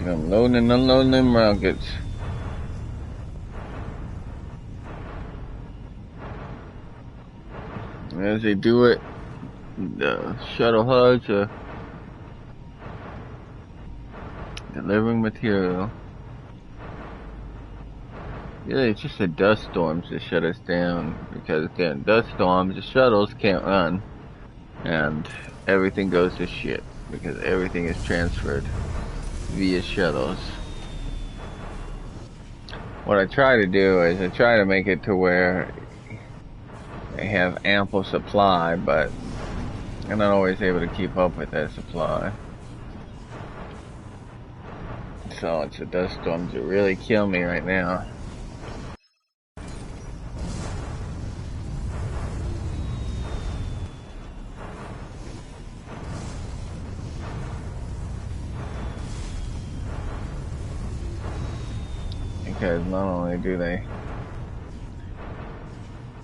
I'm loading and unloading them rockets. As they do it, the shuttle HUDs are delivering material. Yeah, it's just the dust storms that shut us down, because again, dust storms, the shuttles can't run, and everything goes to shit, because everything is transferred via shuttles. What I try to do is I try to make it to where they have ample supply, but I'm not always able to keep up with that supply. So it's the dust storms that really kill me right now. Because not only do they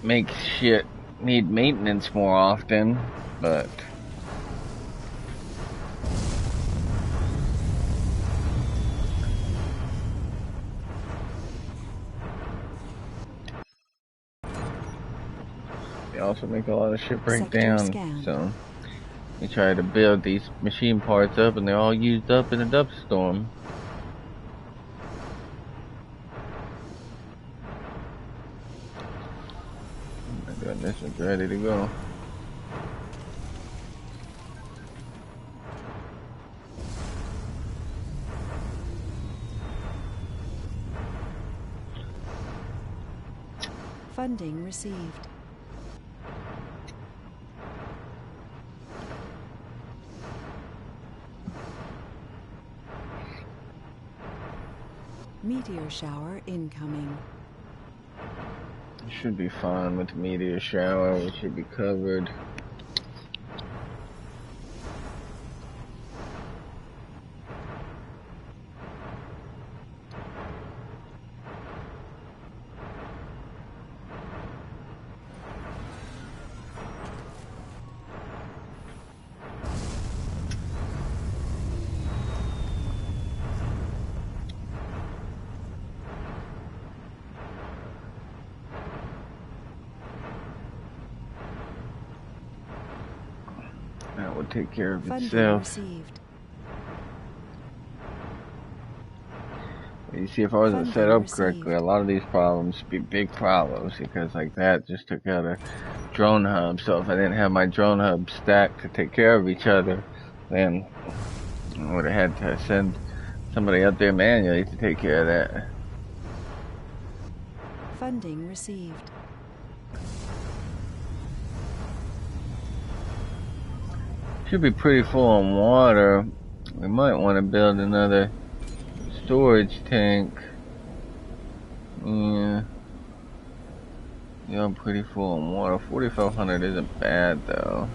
make shit need maintenance more often, but they also make a lot of shit break down. So we try to build these machine parts up, and they're all used up in a dust storm. Oh my goodness, it's ready to go. Funding received. Meteor shower incoming. Should be fine with the meteor shower. We should be covered. That will take care of itself. Received. You see, if I wasn't set up correctly, a lot of these problems would be big problems, because like that just took out a drone hub. So if I didn't have my drone hub stacked to take care of each other, then I would have had to send somebody out there manually to take care of that. Funding received. Should be pretty full on water. We might want to build another storage tank. Yeah, I'm pretty full on water. 4,500 isn't bad though.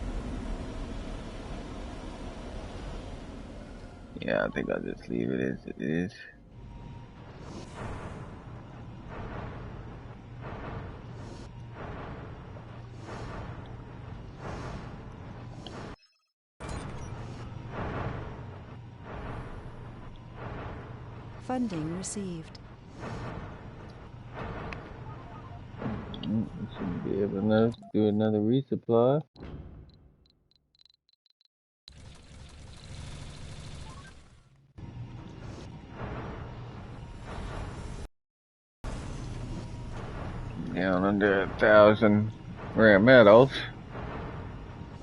Yeah, I think I'll just leave it as it is. Funding received. We should be able to do another resupply. Down under 1,000 rare metals.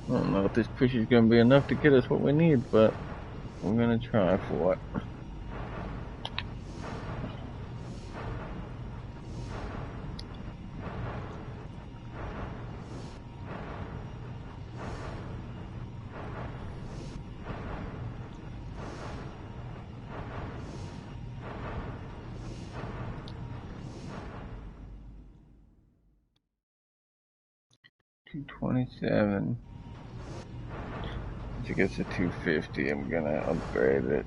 I don't know if this push is going to be enough to get us what we need, but we're going to try for it. 227. Once it gets to 250, I'm gonna upgrade it.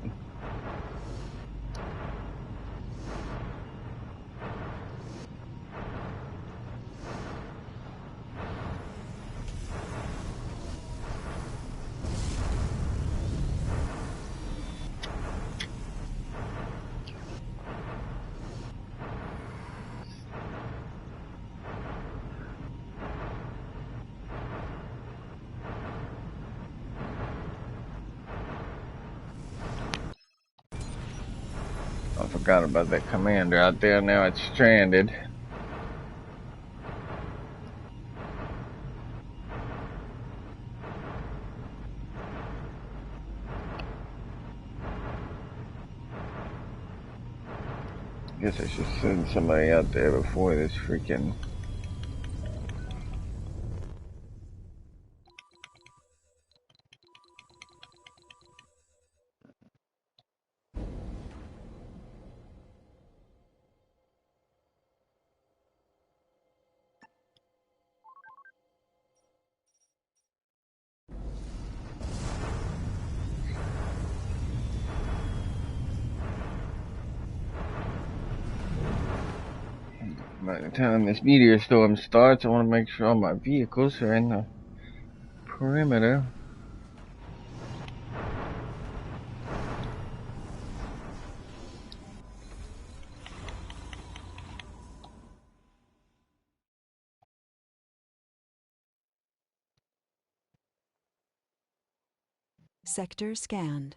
I forgot about that commander out there. Now it's stranded. I guess I should send somebody out there before this freaking... By the time this meteor storm starts, I want to make sure all my vehicles are in the perimeter. Sector scanned.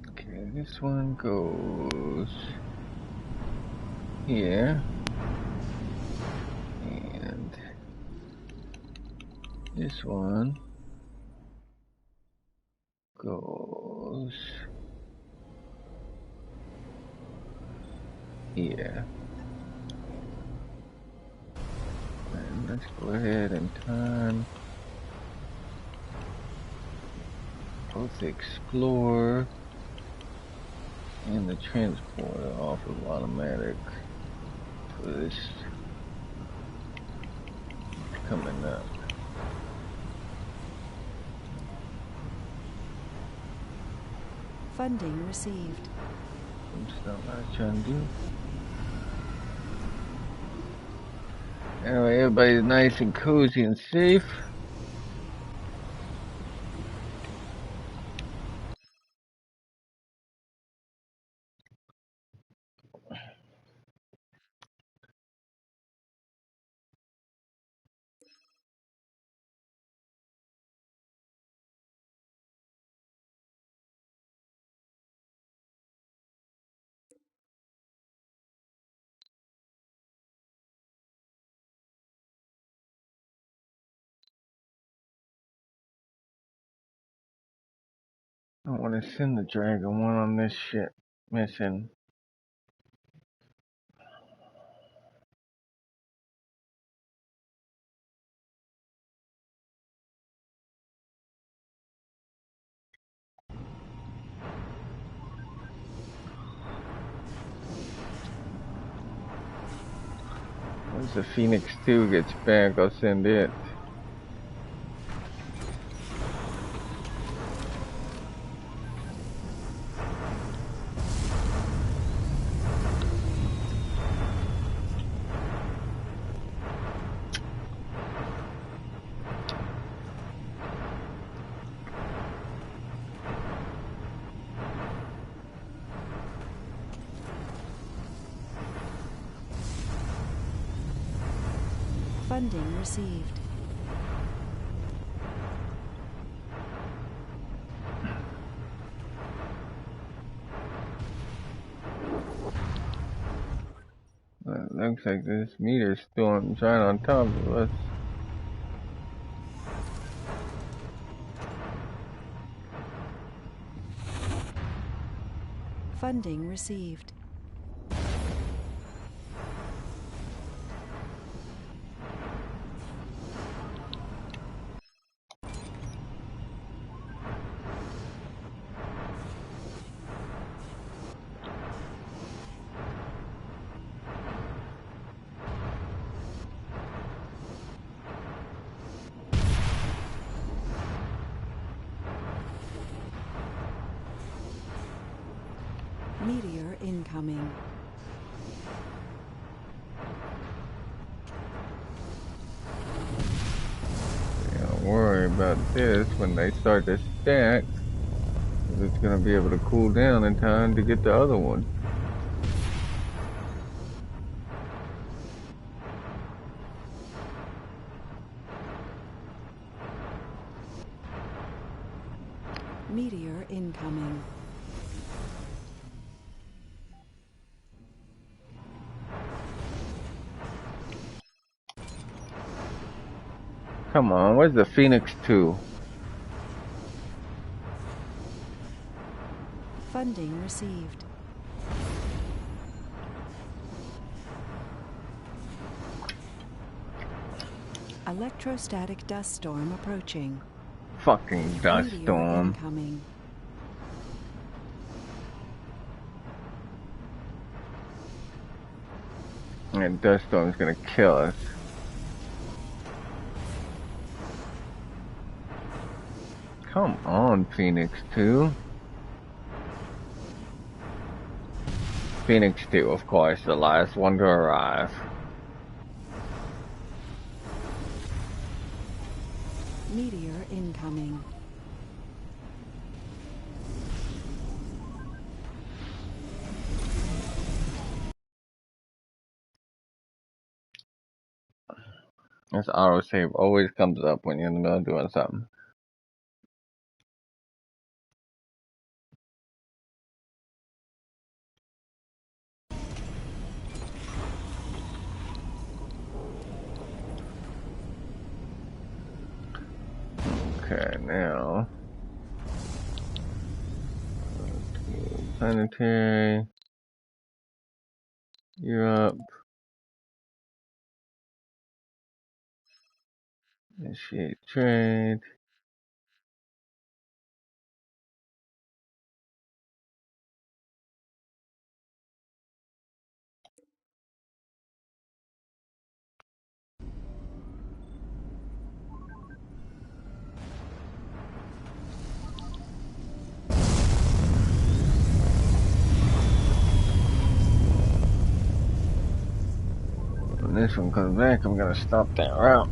Okay, this one goes here. And this one goes here. And let's go ahead and time both Explorer and the Transporter off of automatic for this coming up. Funding received. That's not what I was trying to do. Anyway, everybody's nice and cozy and safe. I want to send the Dragon one on this shit mission. Once the Phoenix 2 gets back, I'll send it. Funding received. Looks like this meteor storm's right on top of us. Funding received. Meteor incoming. Don't worry about this when they start to stack. It's gonna be able to cool down in time to get the other one. Meteor incoming. Come on, where's the Phoenix 2? Funding received. Electrostatic dust storm approaching. Fucking dust Meteor storm. incoming. That dust storm's gonna kill us. Come on, Phoenix 2. Phoenix 2, of course, the last one to arrive. Meteor incoming. This autosave always comes up when you're in the middle of doing something. Okay, now. Planetary. Europe. Initiate trade. When this one comes back, I'm gonna stop that route.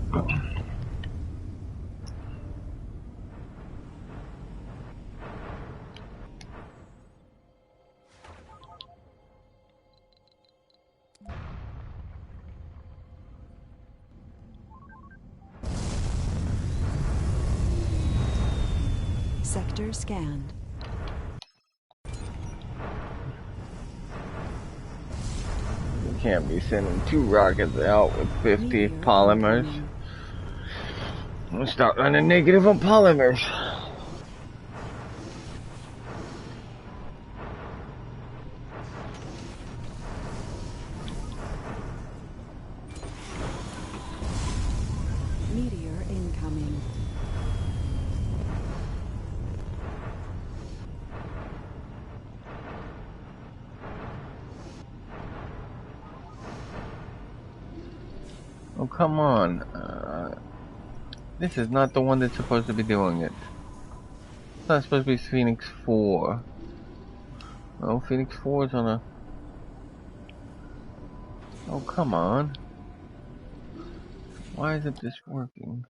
Sector scanned. You can't be sending 2 rockets out with 50 Meteor polymers. incoming. I'm gonna start running negative on polymers. Meteor incoming. Oh, come on. This is not the one that's supposed to be doing it. It's not supposed to be Phoenix 4. No, Phoenix 4 is on a... Oh, come on. Why isn't this working?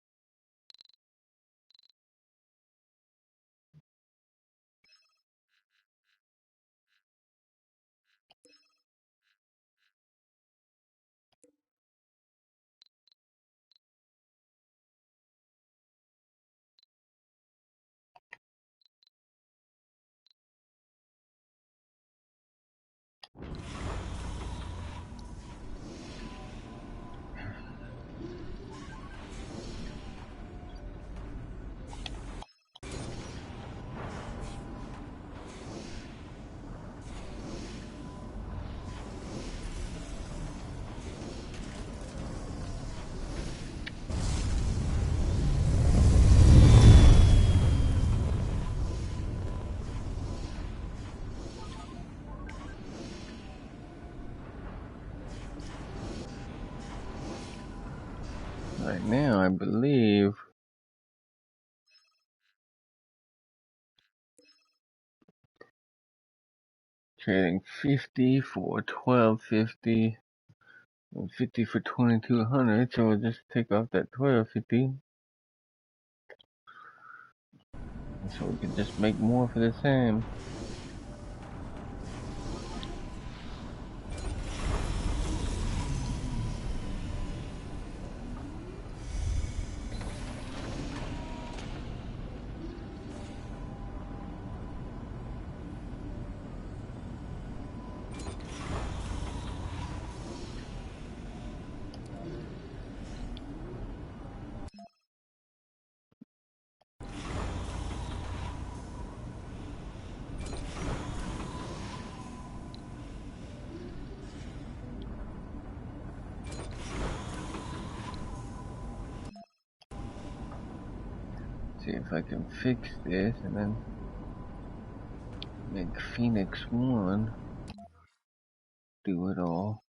Right now, I believe trading 50 for 1250 and 50 for 2200. So we'll just take off that 1250. So we can just make more for the same. See if I can fix this and then make Phoenix 1 do it all.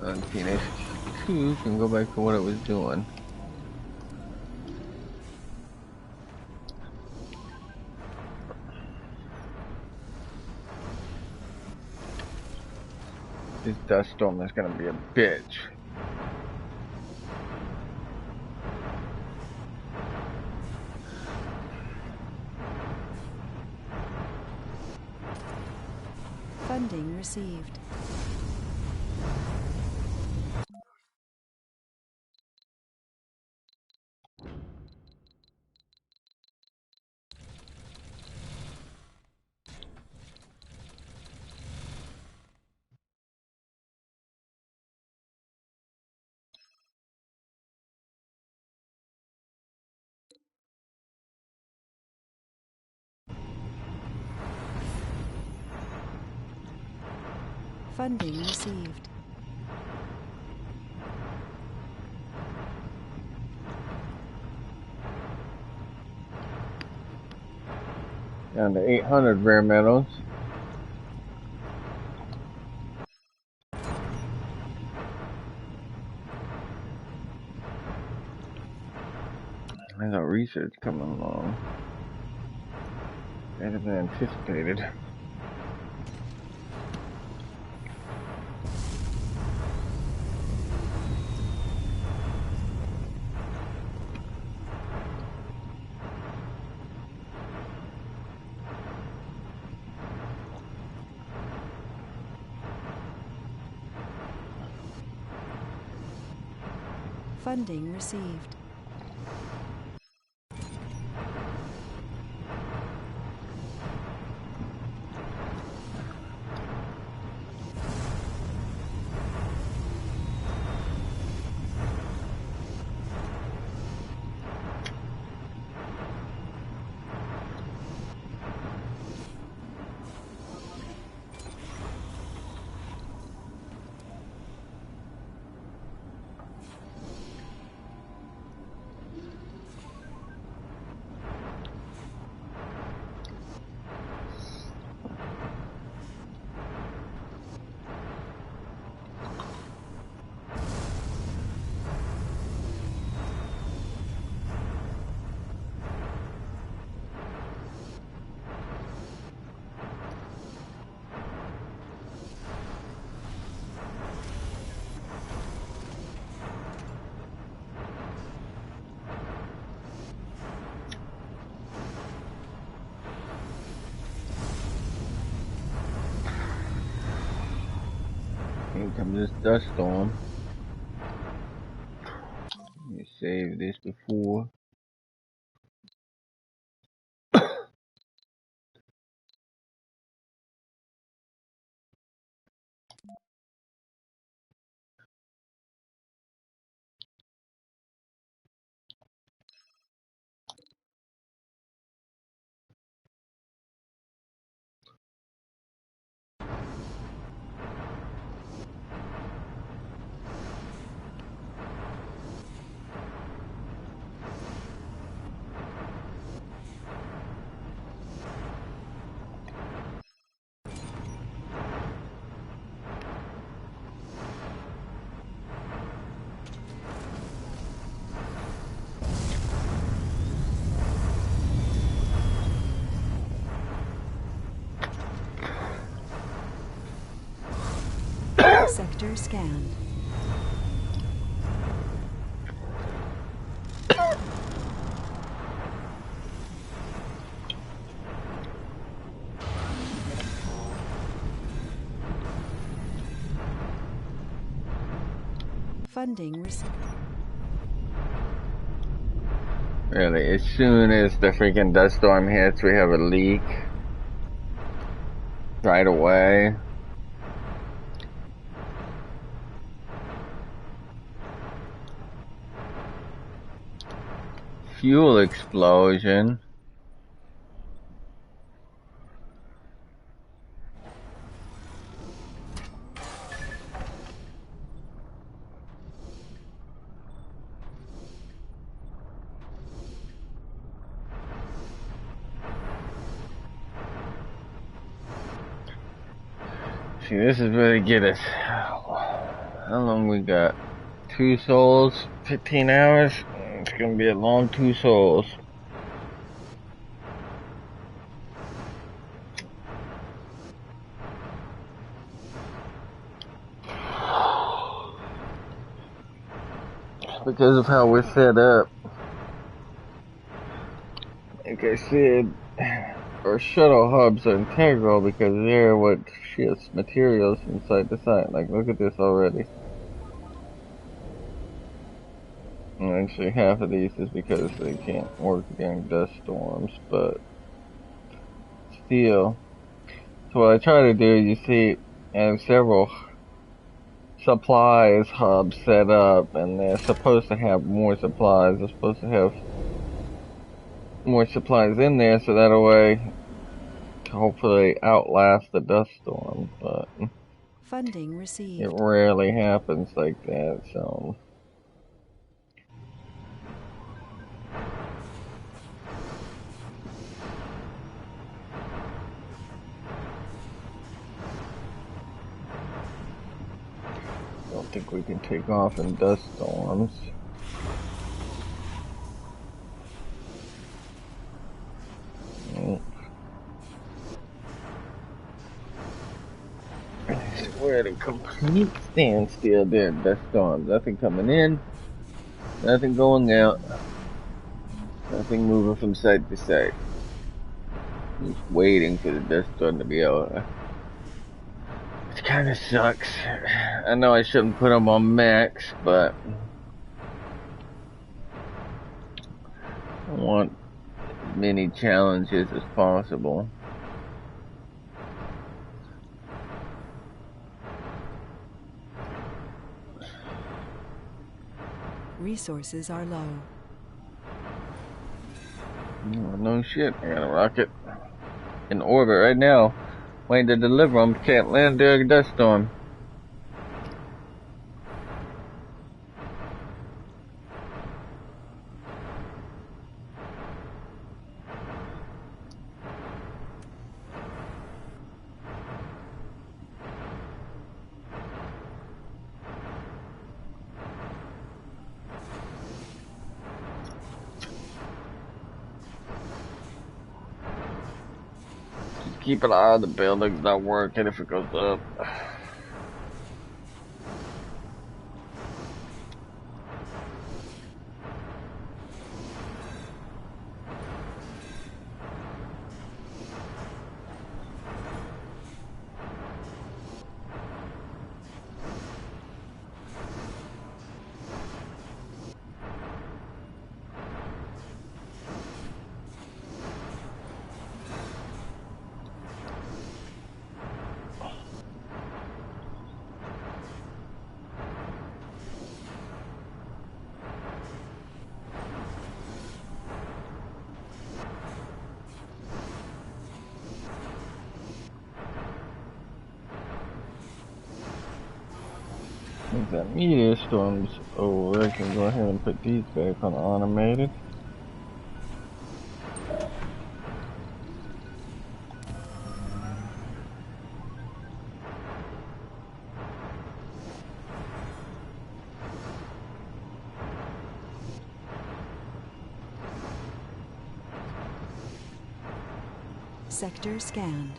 And Phoenix 2 can go back to what it was doing. This dust storm is gonna be a bitch. Funding received. Funding received. Down to 800 rare metals. There's our research coming along. Better than anticipated. Funding received. Here comes this dust storm. Let me save this before. Sector scanned. Funding received. Really, as soon as the freaking dust storm hits, we have a leak. Right away. Fuel explosion. See, this is where they get us. How long we got? 2 souls, 15 hours. It's gonna be a long 2 souls. Because of how we're set up. Like I said, our shuttle hubs are integral because they're what shifts materials inside the site. Like, look at this already. And actually, half of these is because they can't work during dust storms, but still. So what I try to do, you see, I have several supplies hubs set up, and they're supposed to have more supplies. They're supposed to have more supplies in there, so that way, to hopefully outlast the dust storm. But Funding received. it rarely happens like that, so. I don't think we can take off in dust storms. Nope. We're at a complete standstill there at dust storms. Nothing coming in, nothing going out, nothing moving from side to side. Just waiting for the dust storm to be over. It kind of sucks. I know I shouldn't put them on max, but I want as many challenges as possible. Resources are low. No shit, I got a rocket in orbit right now, waiting to deliver them. Can't land during a dust storm. Keep an eye on the buildings not working if it goes up. If that meteor storm's over, I can go ahead and put these back on automated. Sector scanned.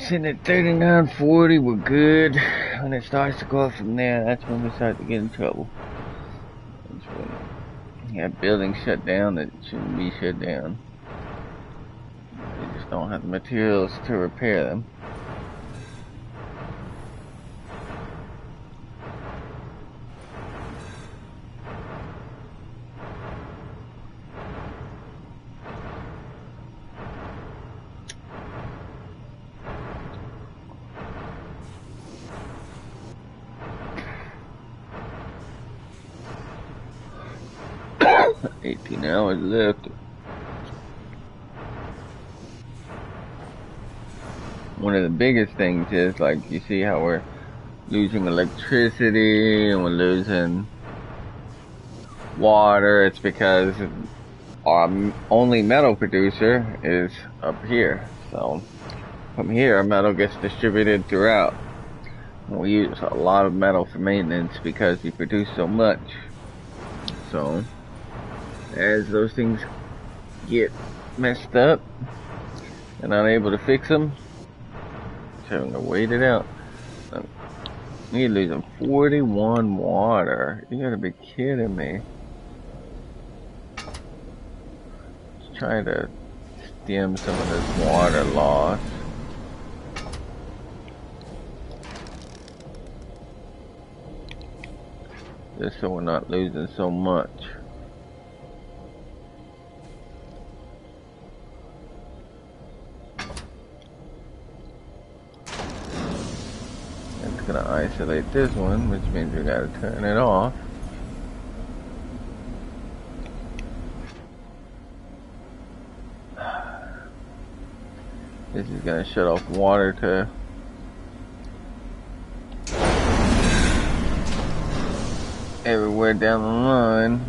Sitting at 39.40, we're good. When it starts to go up from there, that's when we start to get in trouble. That's when you have buildings shut down that shouldn't be shut down. They just don't have the materials to repair them. $18 left. One of the biggest things is, like, you see how we're losing electricity and we're losing water. It's because our only metal producer is up here. So from here, metal gets distributed throughout. And we use a lot of metal for maintenance because we produce so much. So as those things get messed up and unable to fix them, just having to wait it out. You're losing 41 water. You gotta be kidding me. Just trying to stem some of this water loss. Just so we're not losing so much. It's gonna isolate this one, which means we gotta turn it off. This is gonna shut off water to everywhere down the line.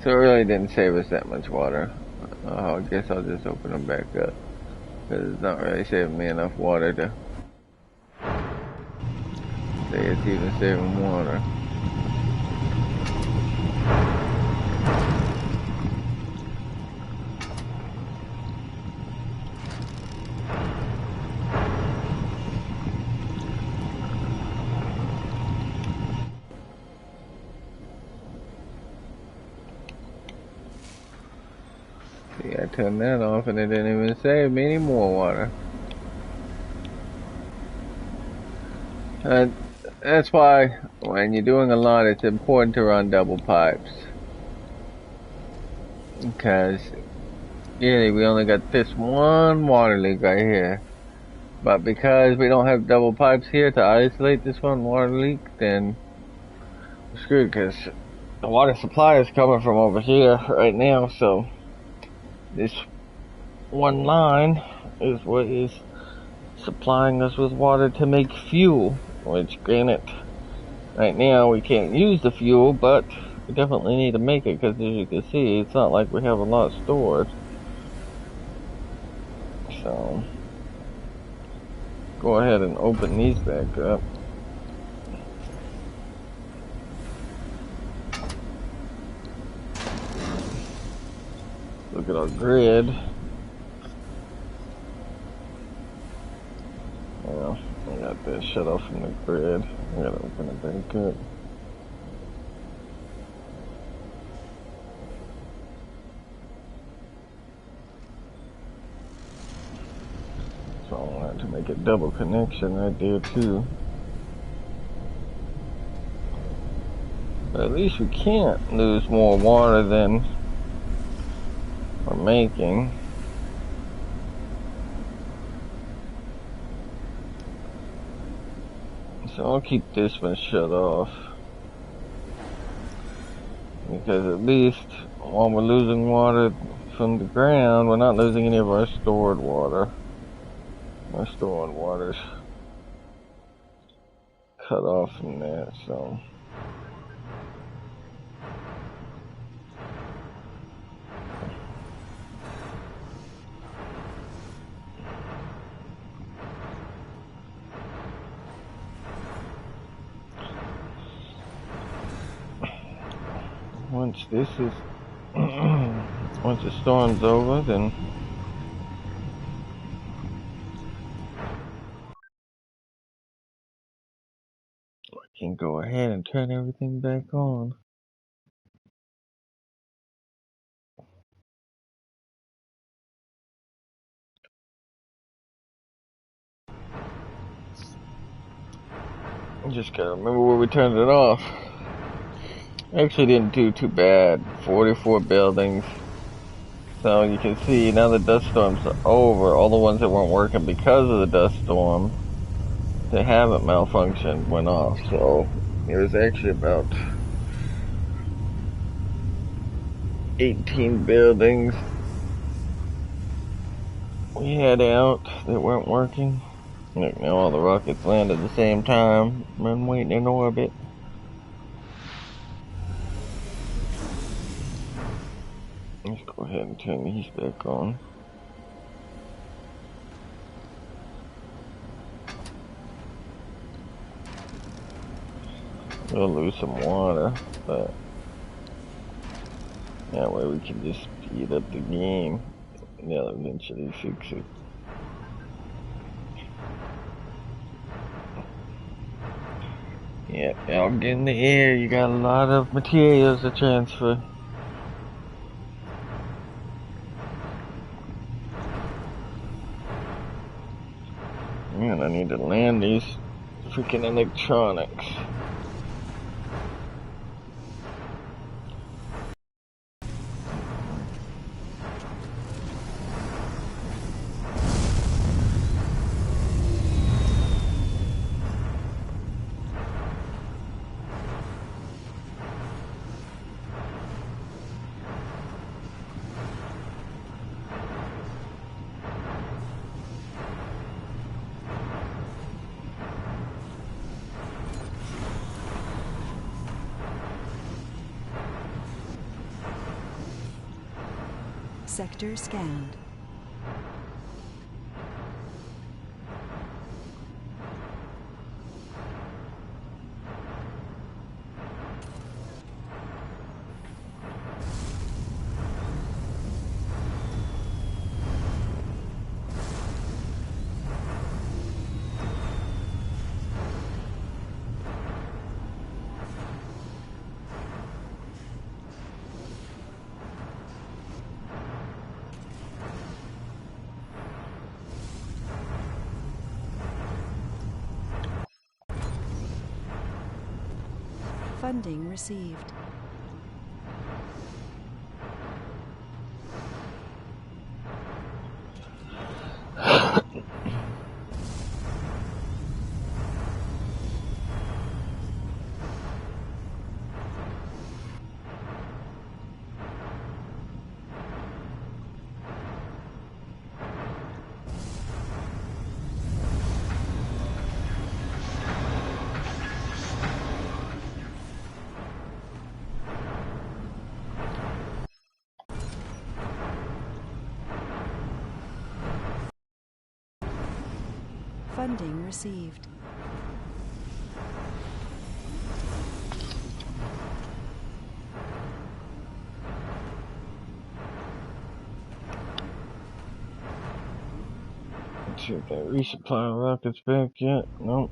So it really didn't save us that much water. I guess I'll just open them back up, because it's not really saving me enough water to say it's even saving water. See, I turned that off and it didn't even save me any more water. That's why when you're doing a lot, it's important to run double pipes. Because really, we only got this one water leak right here. But because we don't have double pipes here to isolate this one water leak, then we're screwed, because the water supply is coming from over here right now. So this one line is what is supplying us with water to make fuel. Which, granted, right now we can't use the fuel, but we definitely need to make it, because as you can see, it's not like we have a lot stored. So go ahead and open these back up. Look at our grid. Well, I got this shut off from the grid. I gotta open it back up. So I'll have to make a double connection right there too. But at least we can't lose more water than we're making. So I'll keep this one shut off, because at least while we're losing water from the ground, we're not losing any of our stored water. Our stored water's cut off from that, so. once this is once the storm's over, then I can go ahead and turn everything back on. Just gotta remember where we turned it off. Actually didn't do too bad. 44 buildings. So you can see now the dust storm's over. All the ones that weren't working because of the dust storm, they haven't malfunctioned, went off. So it was actually about 18 buildings we had out that weren't working. Look, now all the rockets land at the same time and waiting in orbit. Let's go ahead and turn these back on. We'll lose some water, but that way we can just speed up the game. They'll eventually fix it. Yep, out in the air, you got a lot of materials to transfer. Man, I need to land these freaking electronics. Sector scanned. Funding received. Funding received. Let's see if they resupply rockets back yet. Nope.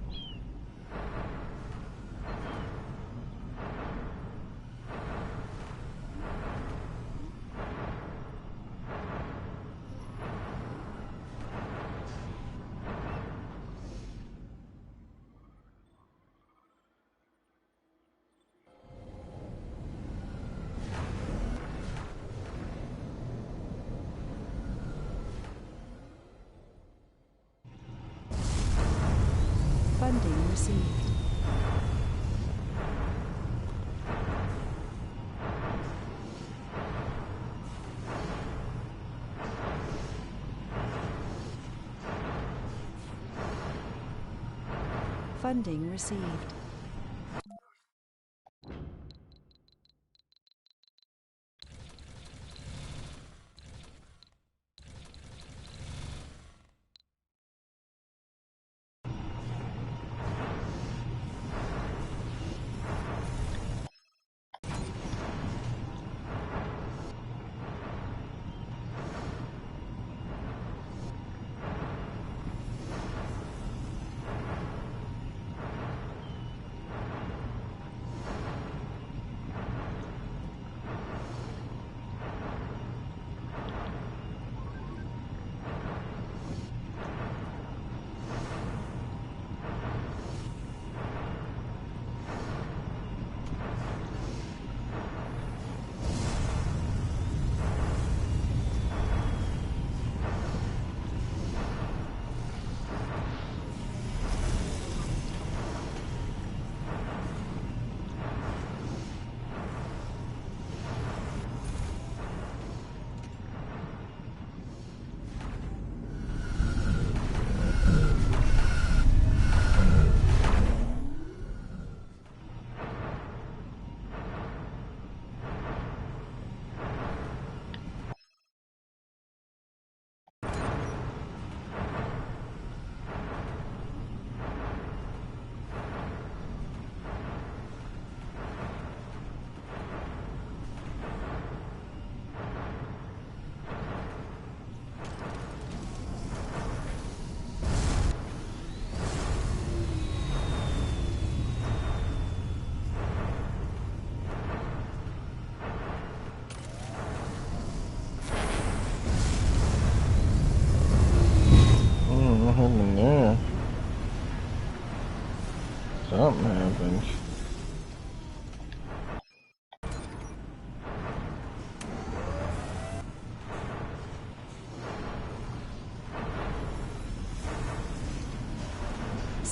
Funding received. Funding received.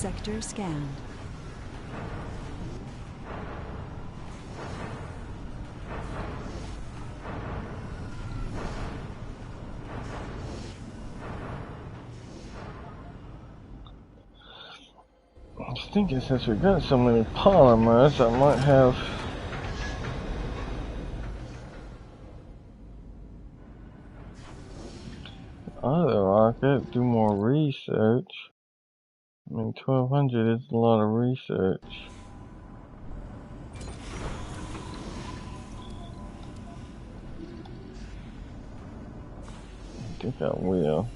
Sector scanned. I was thinking since we got so many polymers, I might have other rocket do more research. I mean, 1200 is a lot of research. I think I will.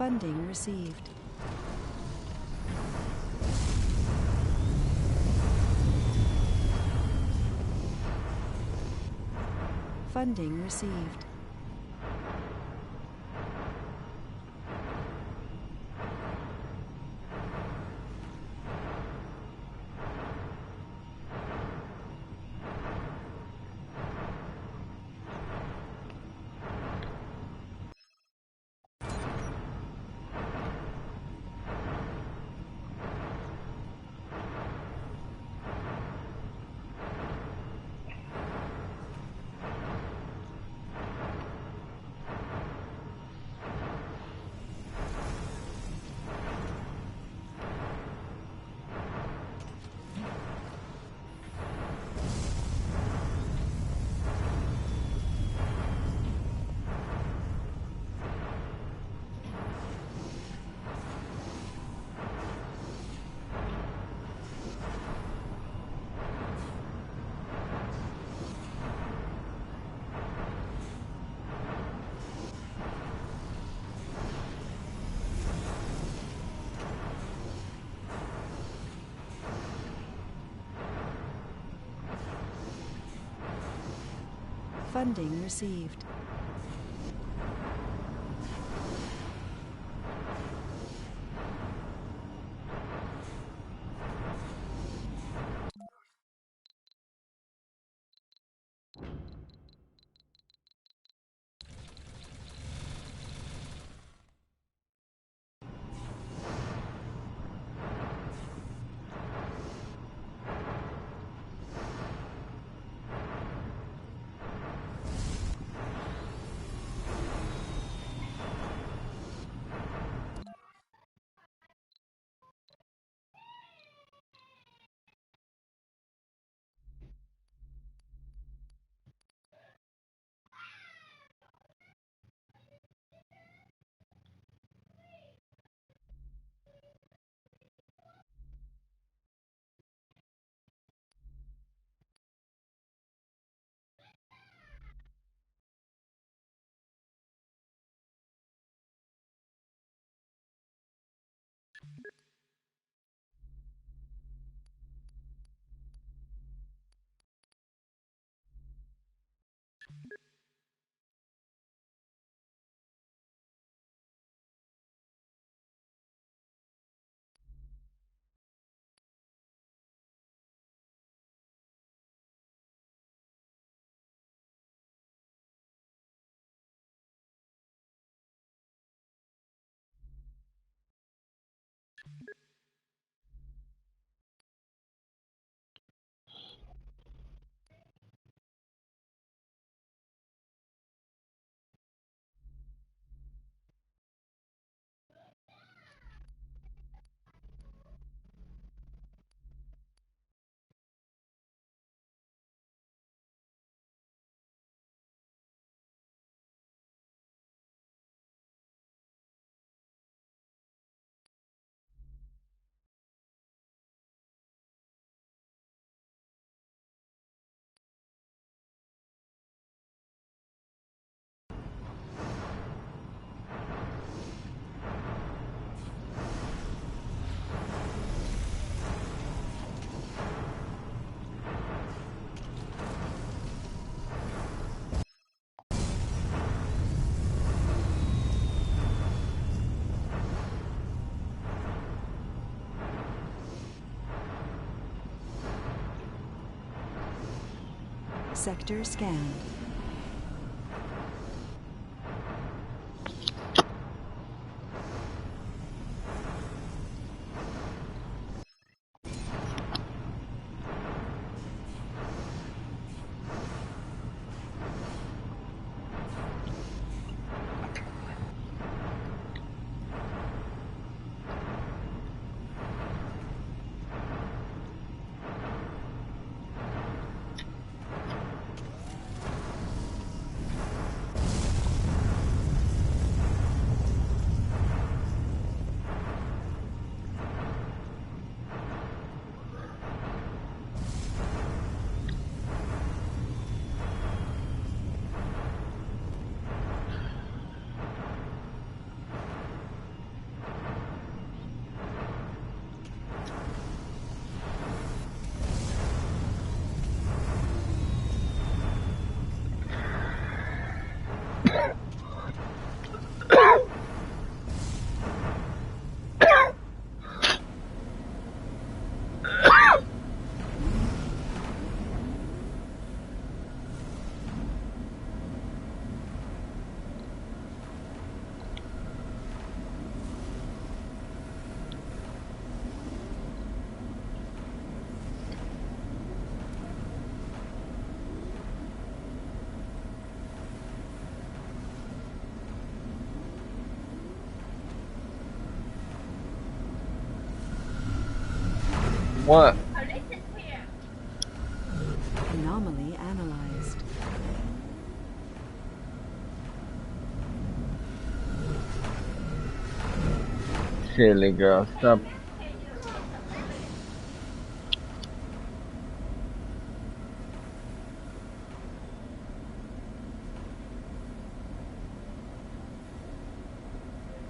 Funding received. Funding received. Funding received. Sector scanned. What? Anomaly analyzed. Silly girl, stop.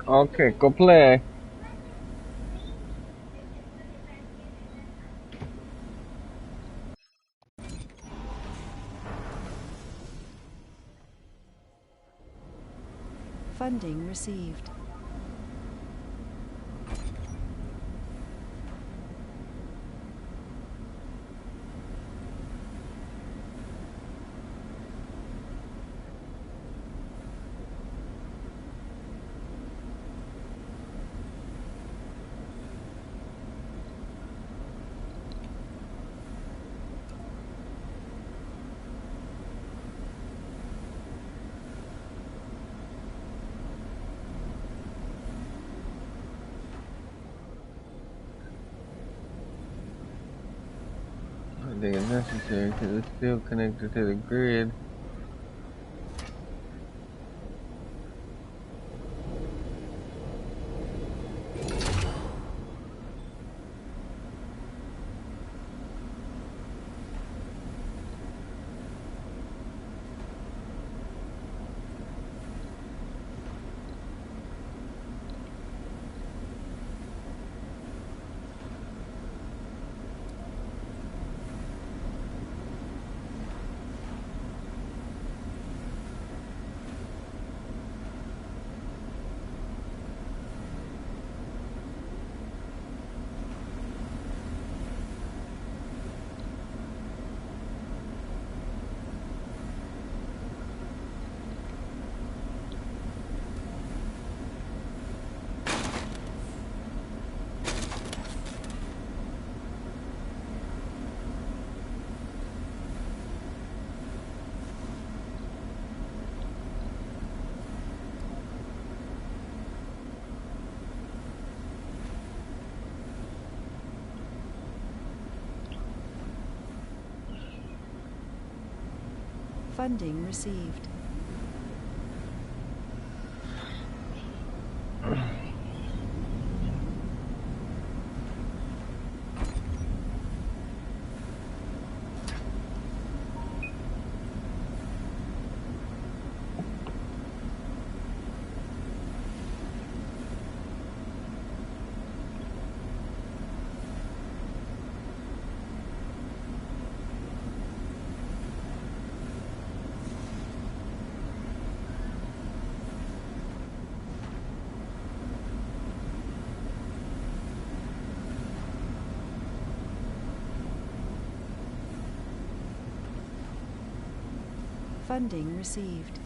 Okay, go play. Funding received. I think it's necessary because it's still connected to the grid. Funding received. Funding received.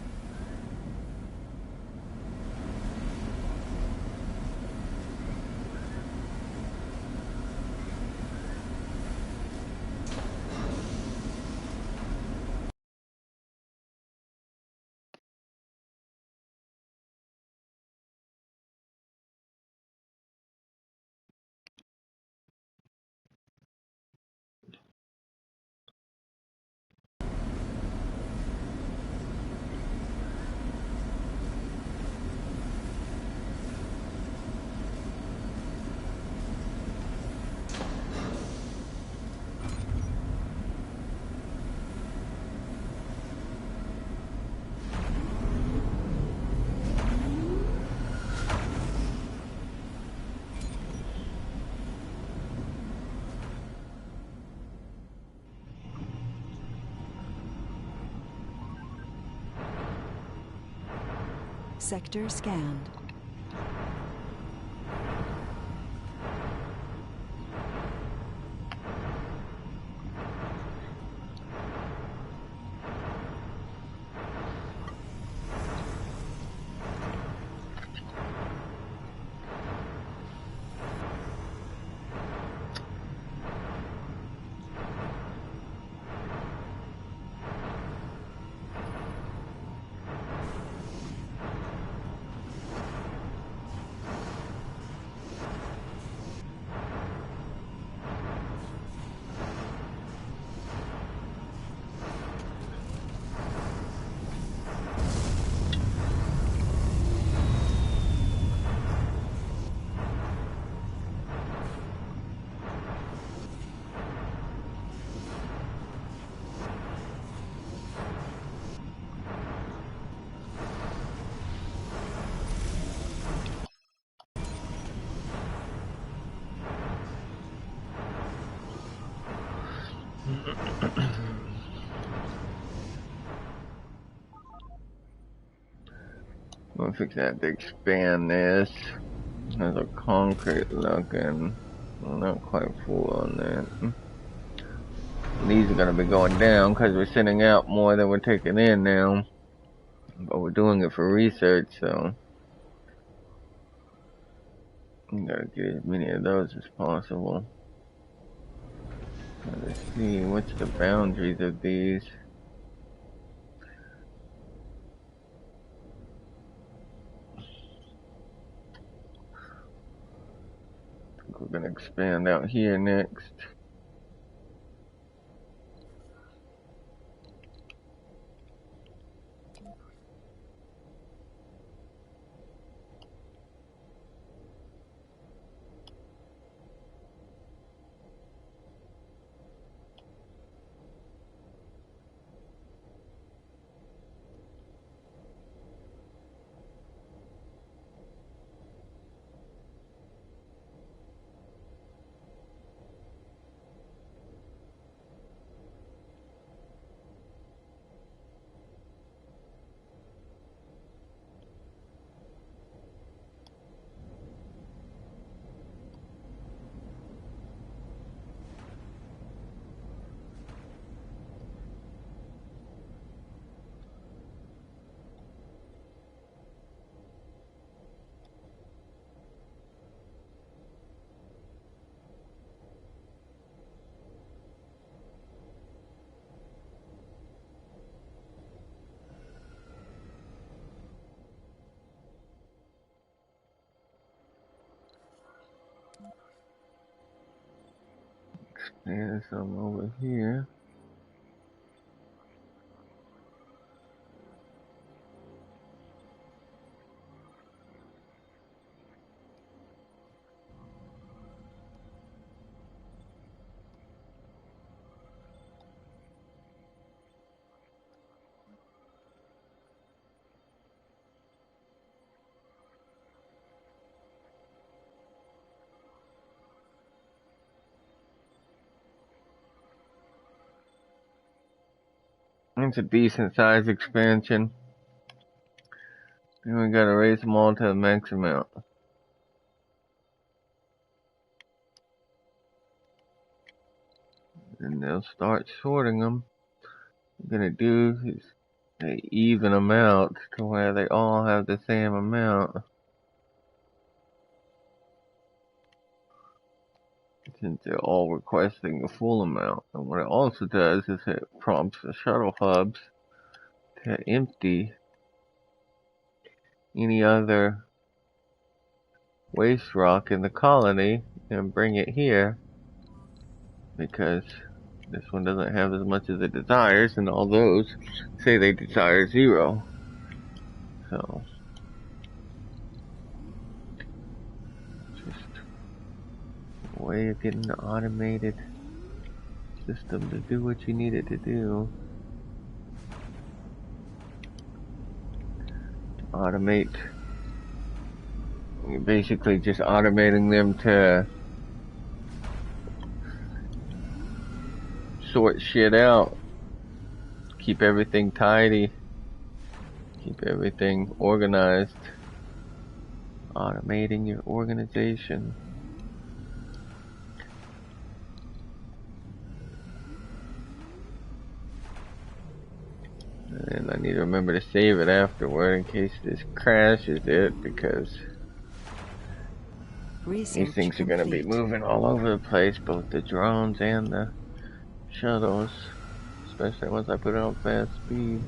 Sector scanned. I'm gonna fix that to expand this. There's a concrete looking. Well, not quite full on that. These are gonna be going down because we're sending out more than we're taking in now. But we're doing it for research, so we gotta get as many of those as possible. Let's see, what's the boundaries of these? We're gonna expand out here next. Expand some over here. It's a decent size expansion. And we gotta raise them all to the max amount. And they'll start sorting them. What I'm gonna do is they even them out to where they all have the same amount. Since they're all requesting the full amount. And what it also does is it prompts the shuttle hubs to empty any other waste rock in the colony and bring it here, because this one doesn't have as much as it desires, and all those say they desire 0. So just a way of getting the automated system to do what you need it to do. Automate. You're basically just automating them to sort shit out, keep everything tidy, keep everything organized, automating your organization. And I need to remember to save it afterward in case this crashes it, because these things are going to be moving all over the place, both the drones and the shuttles, especially once I put it on fast speed.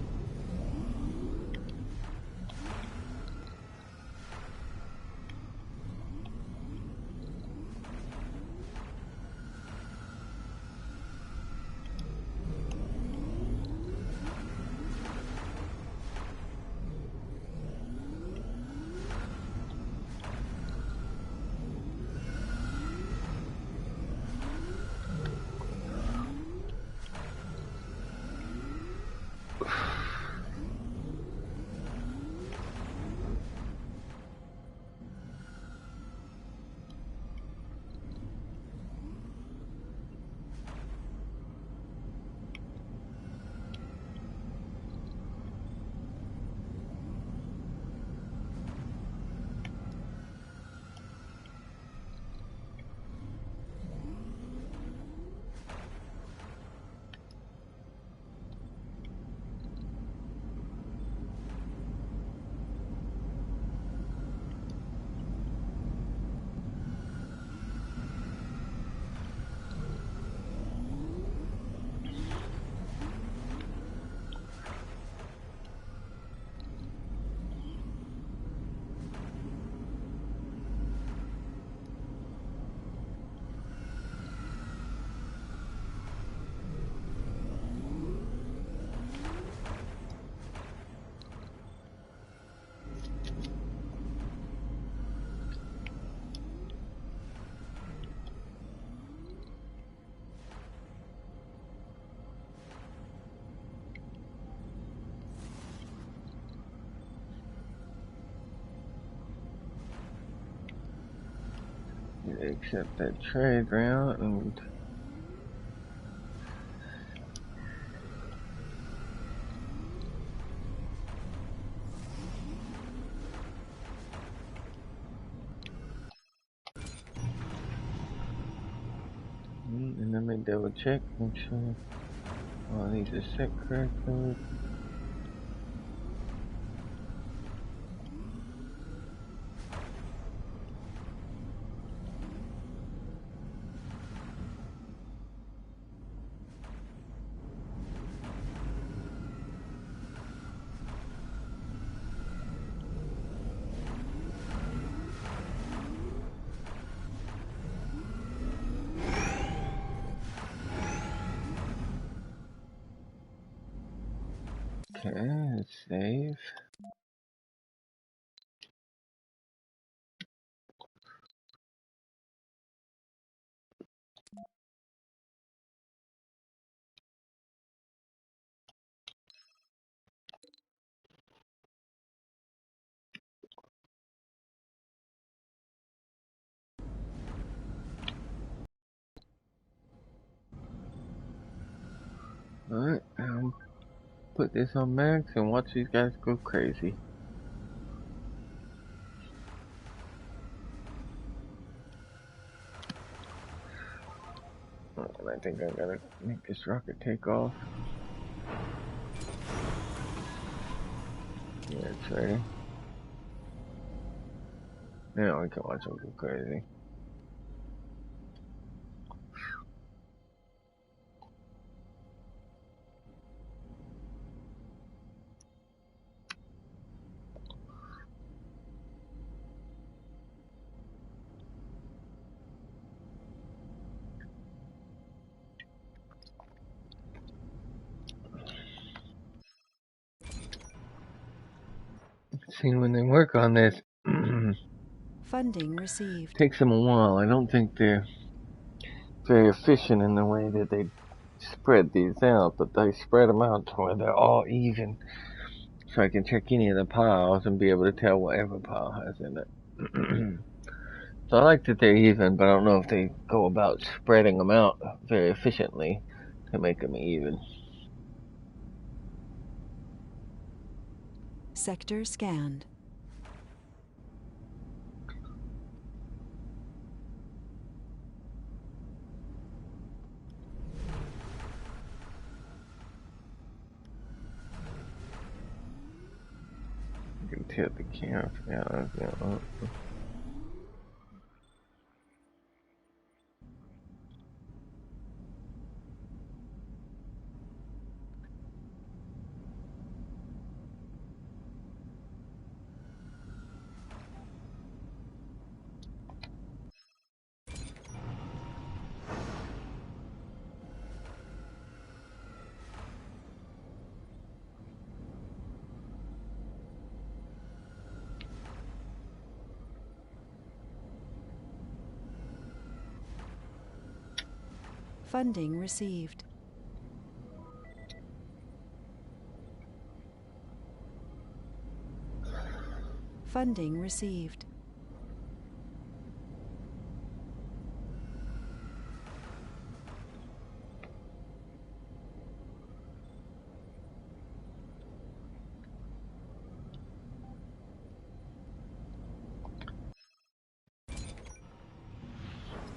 Accept that trade route and let me double check, make sure all these are set correctly. Okay, let's save. Alright, put this on max and watch these guys go crazy. And I think I gotta make this rocket take off. Yeah, it's ready. Now we can watch them go crazy. See, when they work on this, Funding received. takes them a while. I don't think they're very efficient in the way that they spread these out, but they spread them out to where they're all even, so I can check any of the piles and be able to tell what every pile has in it. So I like that they're even, but I don't know if they go about spreading them out very efficiently to make them even. Sector scanned. You can tilt the camera. Yeah. Funding received. Funding received.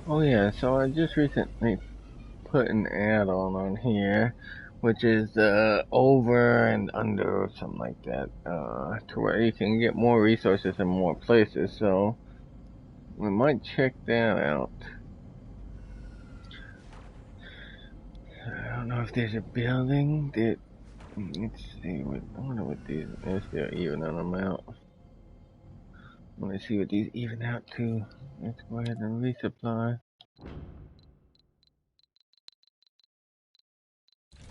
Oh yeah, so I just recently put an add-on on here, which is over and under or something like that, to where you can get more resources in more places. So we might check that out. I don't know if there's a building that. Let's see. I wonder what these. If they're even on them out. I want to see what these even out to. Let's go ahead and resupply.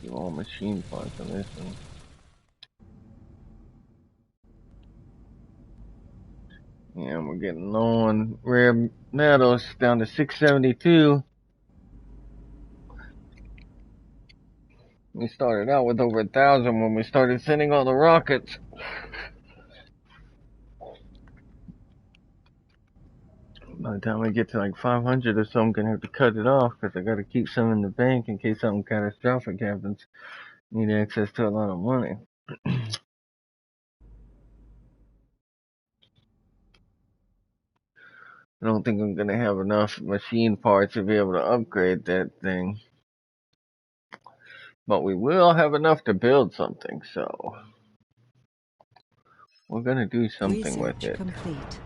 Do all machine parts on this one. Yeah, we're getting low on rare metals, down to 672. We started out with over 1,000 when we started sending all the rockets. By the time we get to like 500 or so, I'm gonna have to cut it off because I gotta keep some in the bank in case something catastrophic happens. Need access to a lot of money. I don't think I'm gonna have enough machine parts to be able to upgrade that thing. But we will have enough to build something, so we're gonna do something with it. Complete.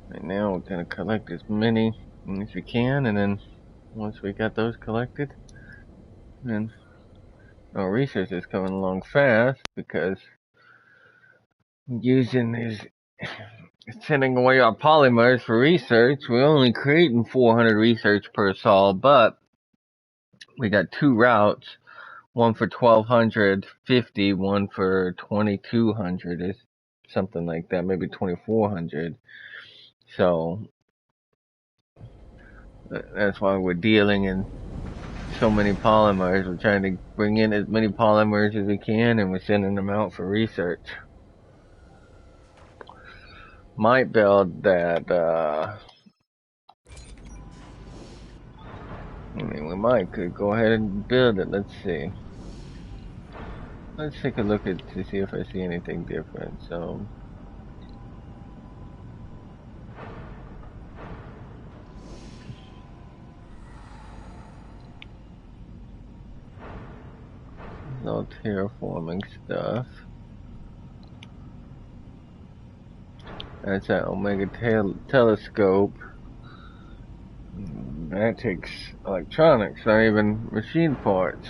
Right now we're gonna collect as many as we can, and then once we got those collected, then our research is coming along fast because using these, sending away our polymers for research, we're only creating 400 research per sol, but we got two routes, one for 1,250, one for 2,200, is something like that, maybe 2,400. So that's why we're dealing in so many polymers. We're trying to bring in as many polymers as we can, and we're sending them out for research. Might build that, I mean, we could go ahead and build it. Let's see. Let's take a look to see if I see anything different. So, no terraforming stuff. That's an Omega telescope. That takes electronics, not even machine parts.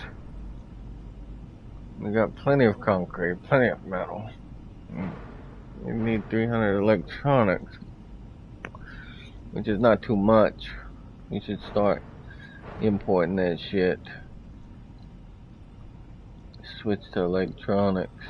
We got plenty of concrete, plenty of metal. We need 300 electronics, which is not too much. We should start importing that shit. Switch to electronics.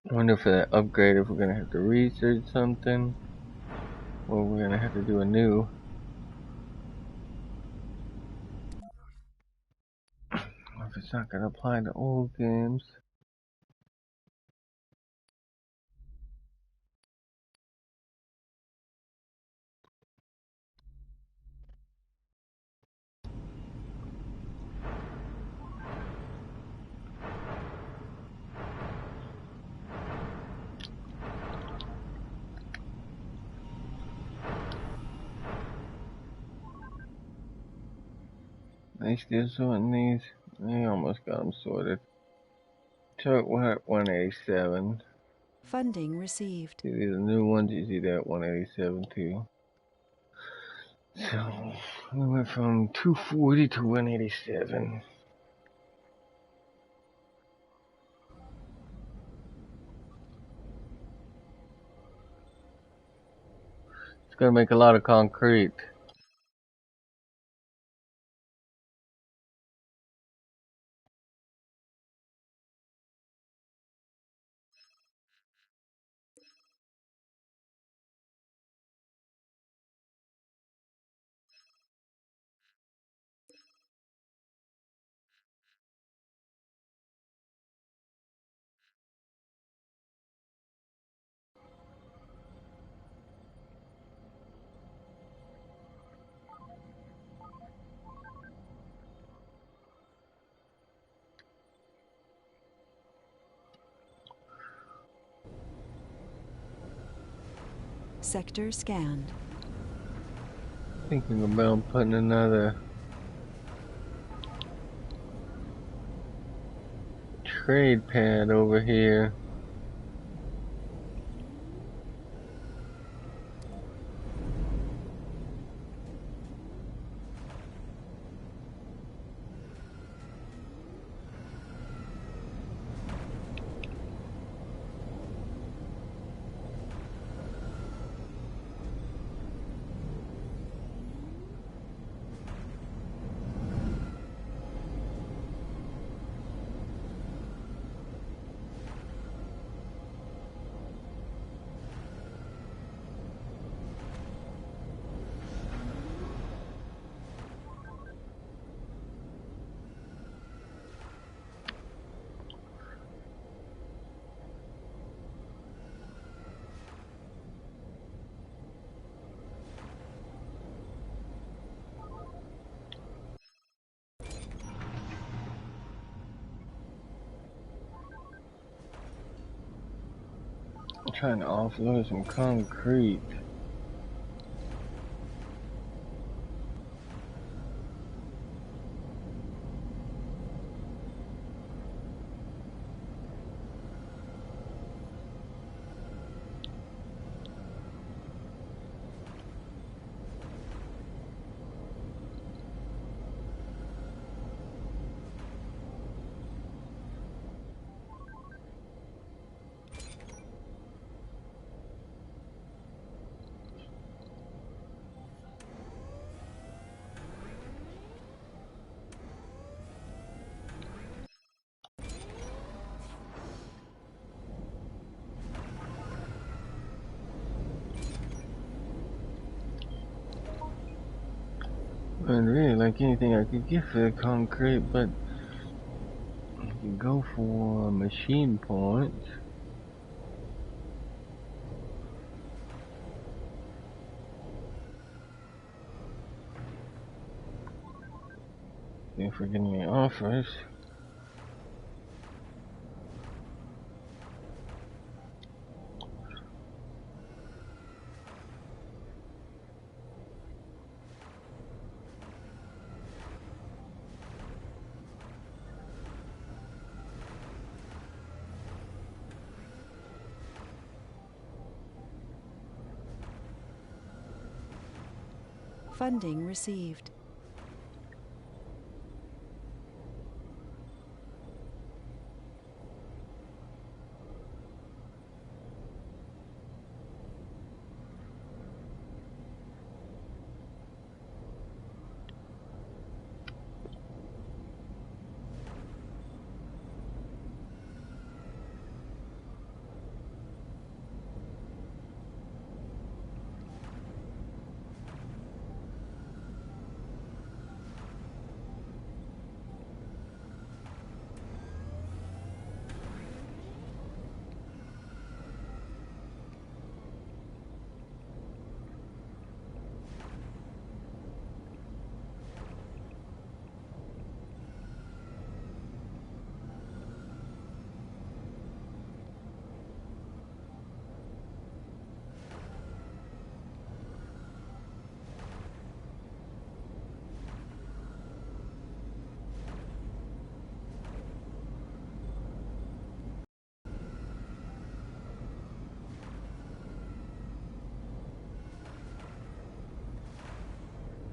I wonder for that upgrade if we're gonna have to research something, or we're gonna have to do a new. If it's not gonna apply to old games. They still sorting these? They almost got them sorted. Chuck, we're at 187. Funding received. See, these are new ones. You see that 187 too. So we went from 240 to 187. It's gonna make a lot of concrete. Sector scanned. Thinking about putting another trade pad over here. I'm trying to offload some concrete. And really, like anything I could get for the concrete, but I could go for machine parts. If we're getting any offers. Funding received.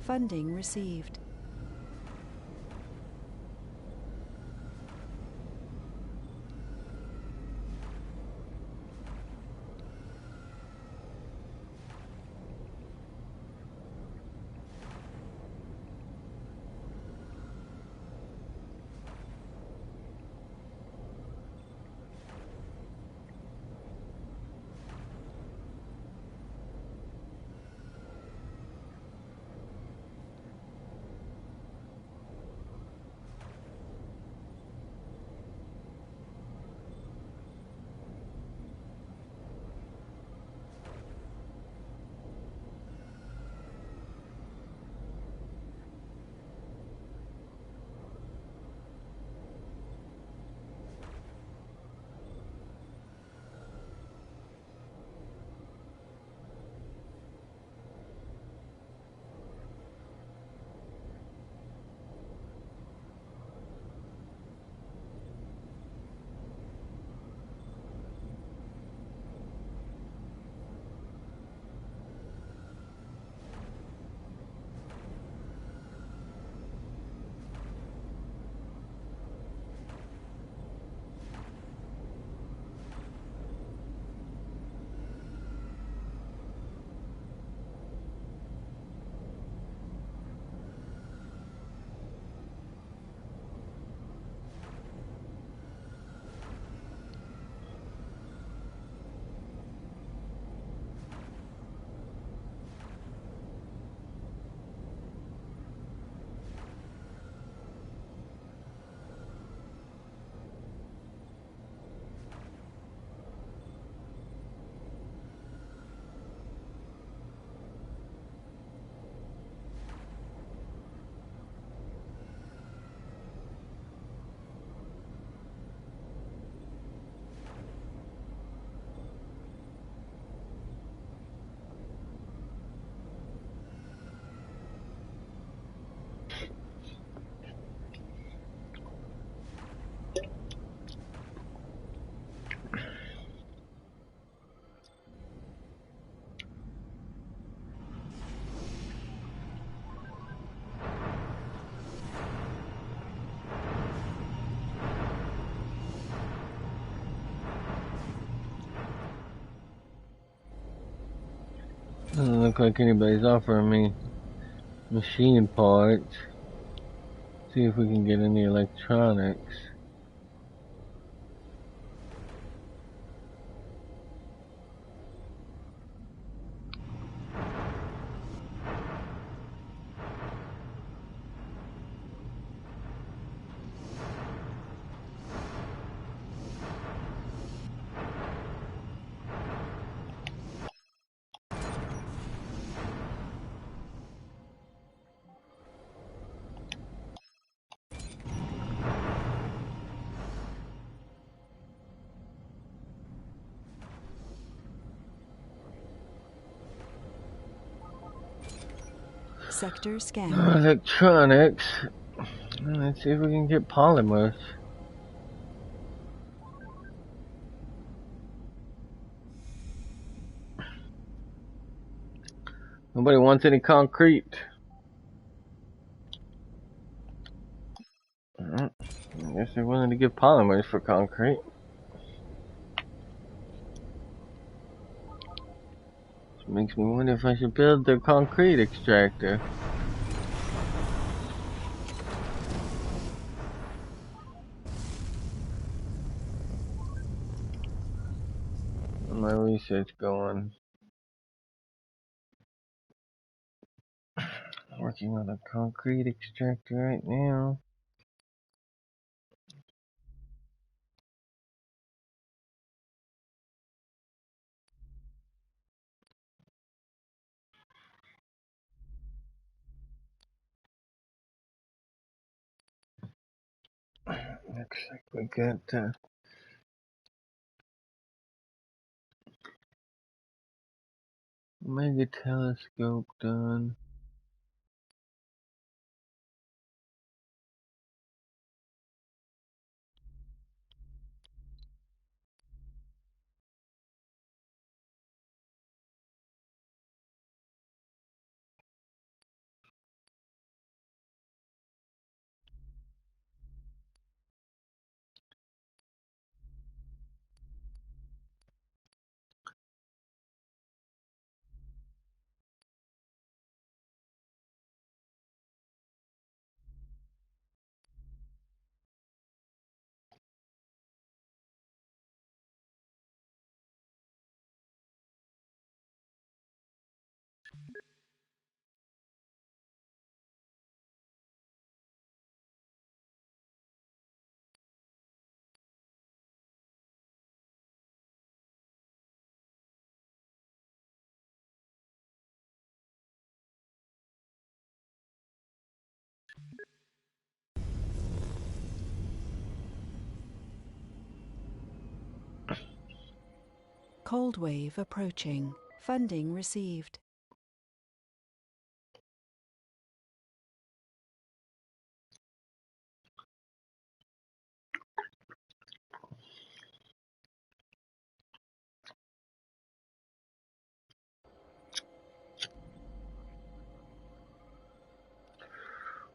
Funding received. Doesn't look like anybody's offering me machine parts. See if we can get any electronics. Sector scan. Electronics. Let's see if we can get polymers. Nobody wants any concrete. I guess they're willing to give polymers for concrete. Which makes me wonder if I should build the concrete extractor. Where's my research going? Working on a concrete extractor right now. Looks like we got mega telescope done. Cold wave approaching. Funding received.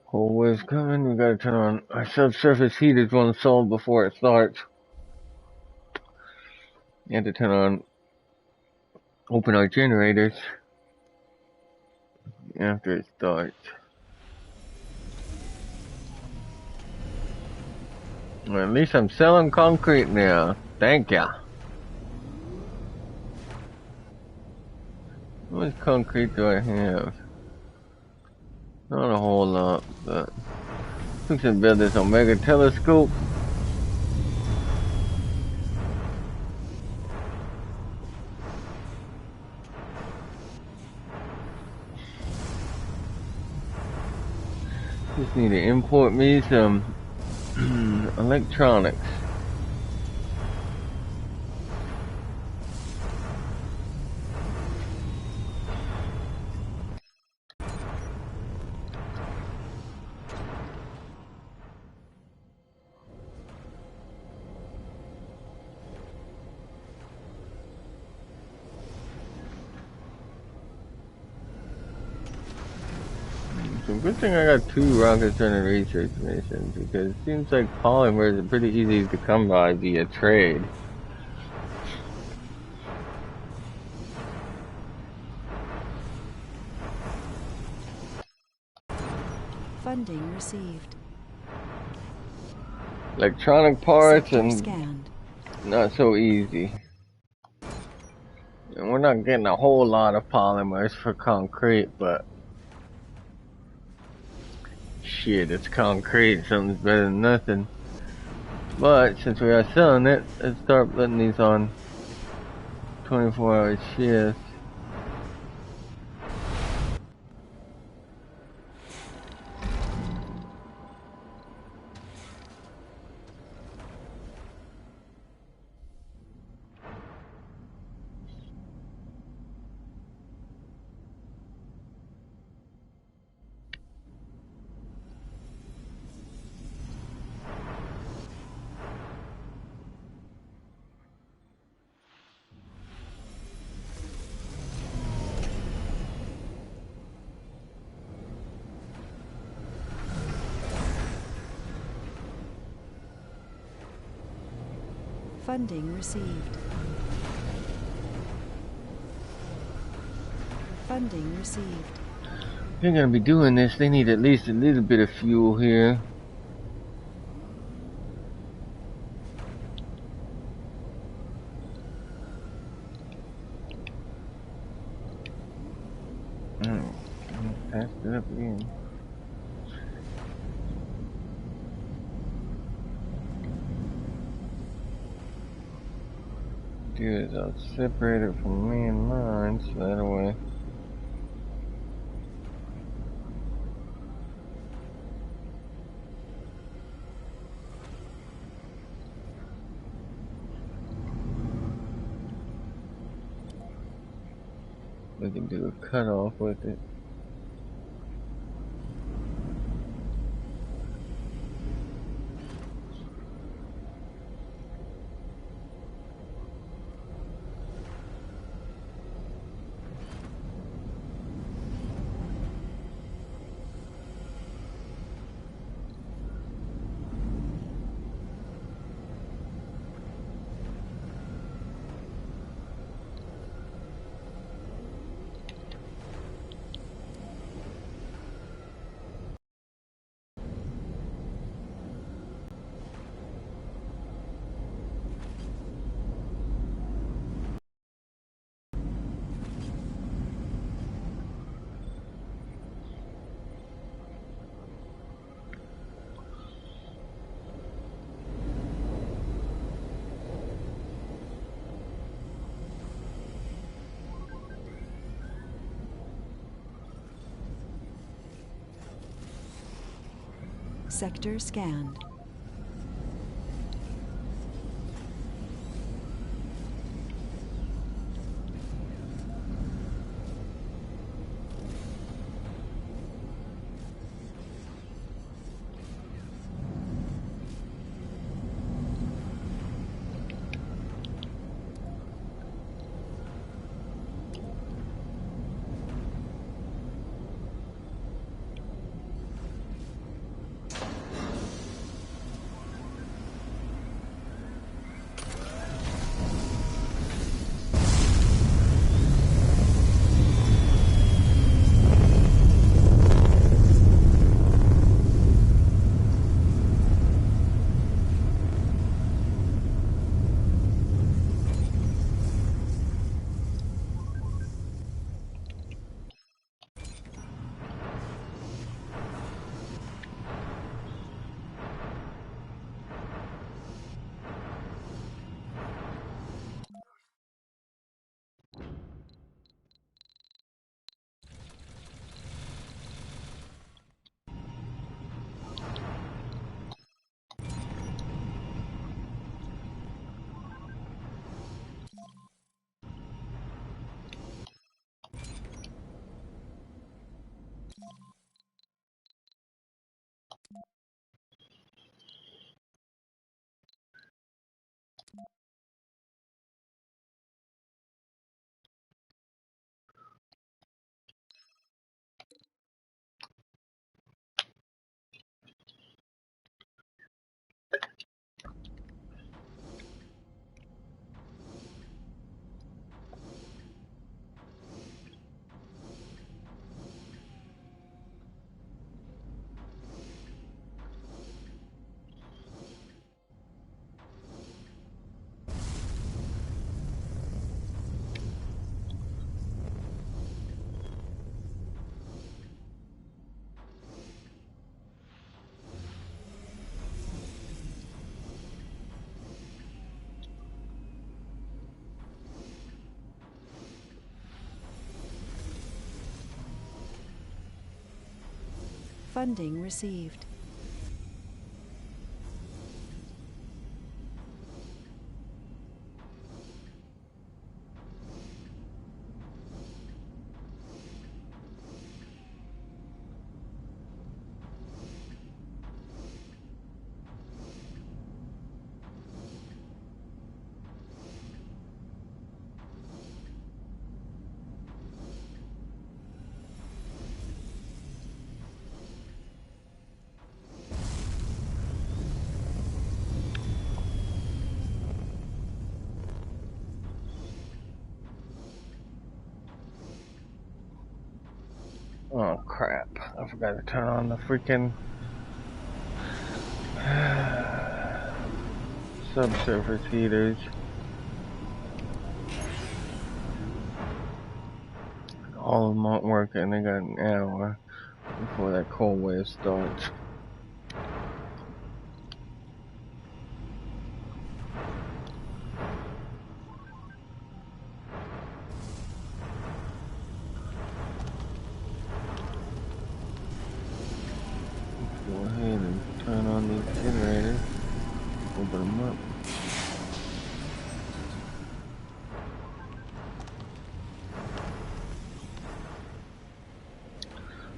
Cold wave's coming. We gotta turn on our subsurface heaters when sold before it starts. You have to turn on, open our generators after it starts. Well, at least I'm selling concrete now. Thank ya. How much concrete do I have? Not a whole lot, but we should build this Omega telescope. Just need to import me some electronics. So good thing I got 2 rocket center research missions, because it seems like polymers are pretty easy to come by via trade. Funding received. Electronic parts Sector and scanned. not so easy. And we're not getting a whole lot of polymers for concrete, but shit, it's concrete. Something's better than nothing. But since we are selling it, let's start putting these on 24-hour shifts. Funding received. Funding received. If they're gonna be doing this, they need at least a little bit of fuel here. Passed it up again. Do is I'll separate it from me and mine, so that way. We can do a cutoff with it. Sector scanned. Funding received. forgot to turn on the freaking subsurface heaters. All of them aren't working. They got an hour before that cold wave starts. Let's go ahead and turn on these generators. Open them up.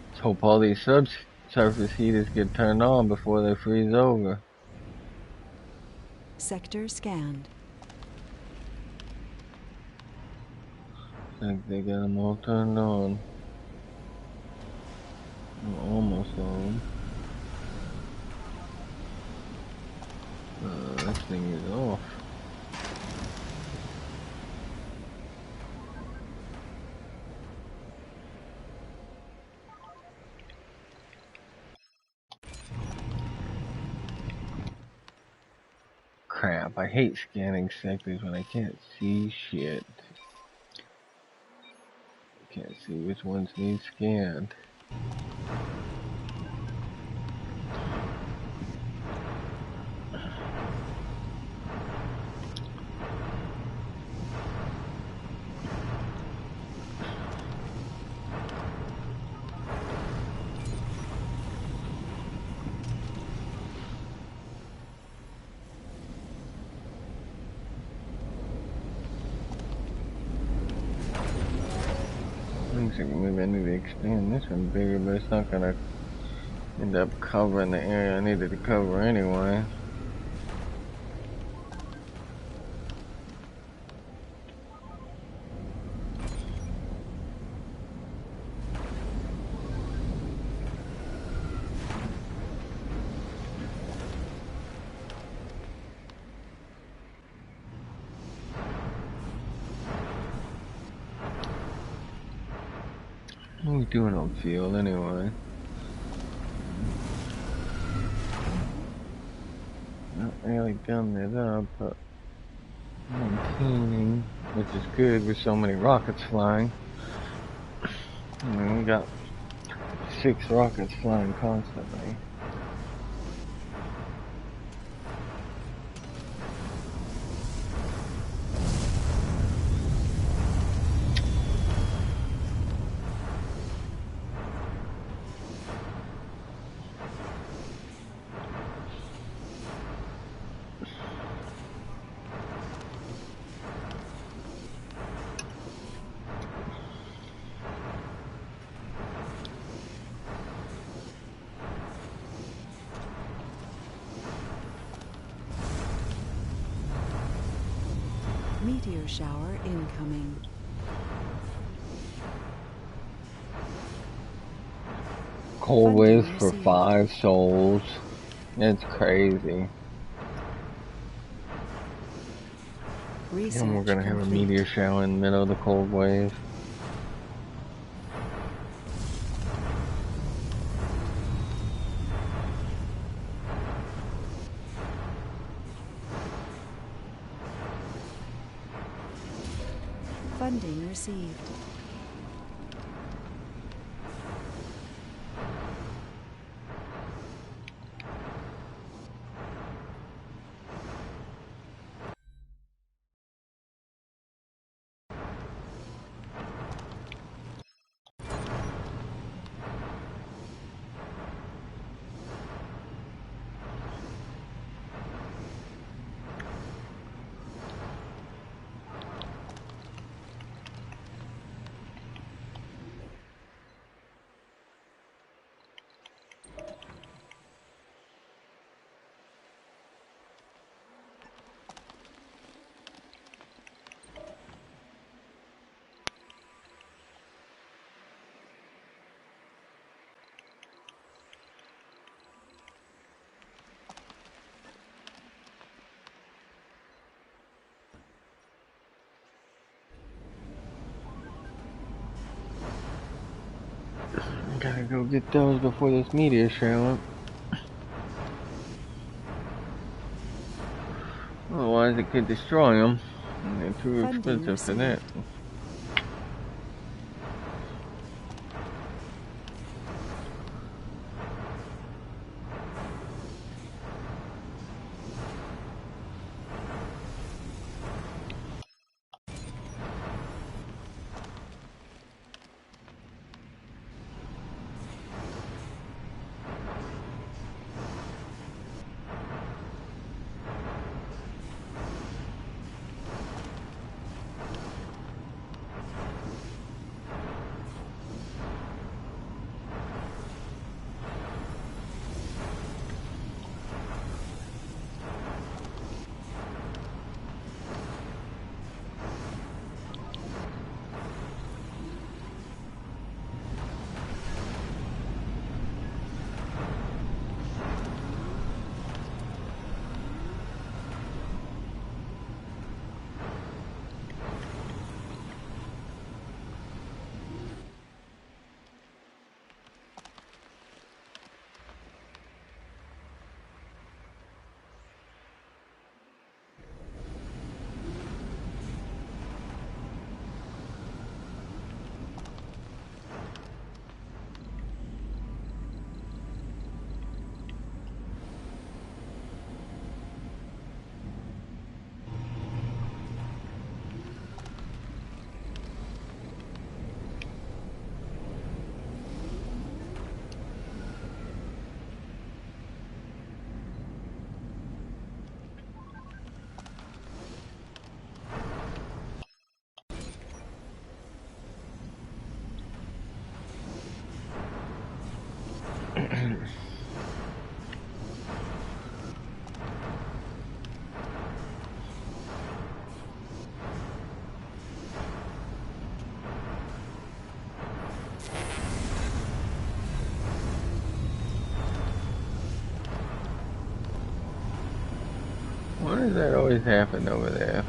Let's hope all these subsurface heaters get turned on before they freeze over. Sector scanned. I think they got them all turned on. Well, almost all of them. This thing is off. Crap, I hate scanning sectors when I can't see shit. Can't see which ones need scanned. Looks like maybe I need to expand this one bigger, but it's not gonna end up covering the area I needed to cover anyway. What are we doing on field anyway? Not really done it up, but maintaining, which is good with so many rockets flying. I mean, we got 6 rockets flying constantly. Meteor shower incoming. Cold waves for 5 souls. It's crazy. And we're gonna have a meteor shower in the middle of the cold wave. Funding received. Go get those before this meteor show up. Otherwise, it could destroy them. And they're too expensive for that. Why does that always happen over there?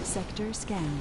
Sector scanned.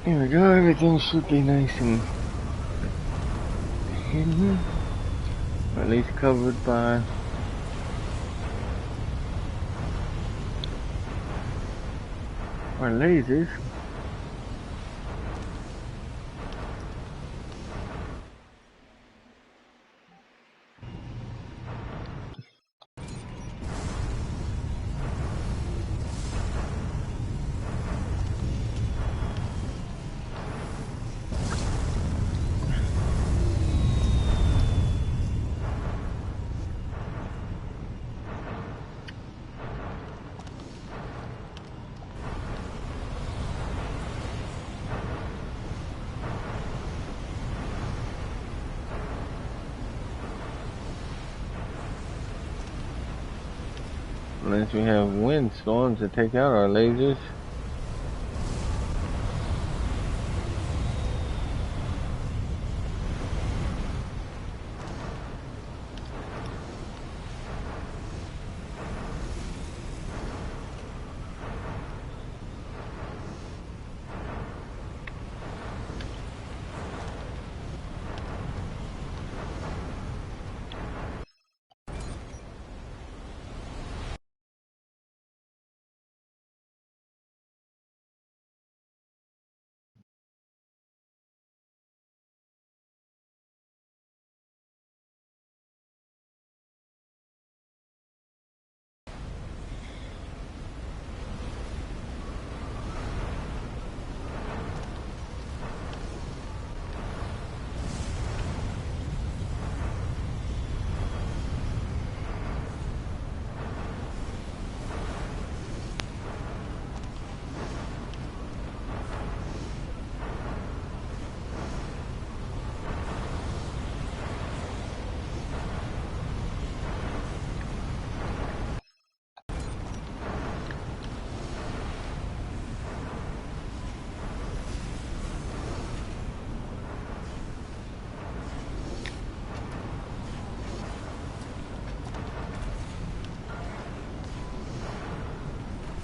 Here we go, everything should be nice and hidden, or at least covered by our lasers. Unless we have windstorms that take out our lasers.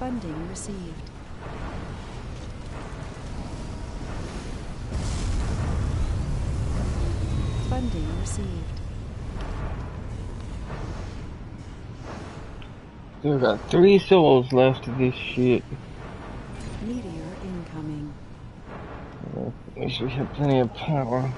Funding received. Funding received. Still got 3 souls left of this shit. Meteor incoming. At least we have plenty of power.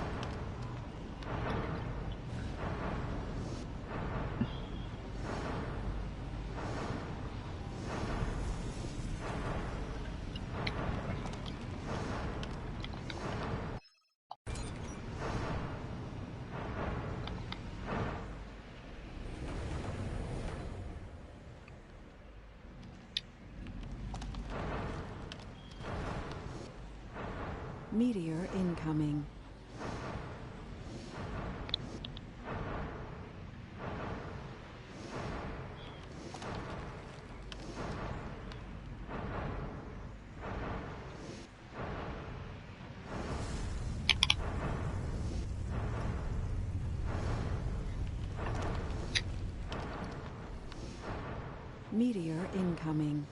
Meteor incoming. Meteor incoming.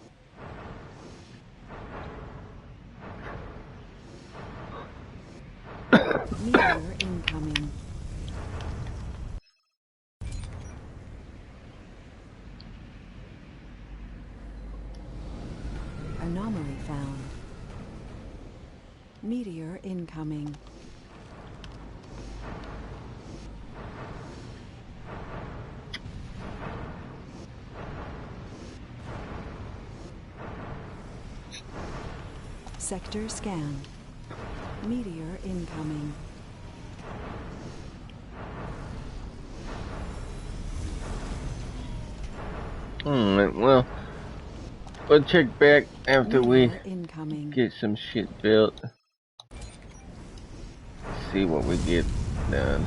Meteor incoming. Anomaly found. Meteor incoming. Sector scanned. Meteor incoming. Well, we'll check back after we incoming. get some shit built. See what we get done.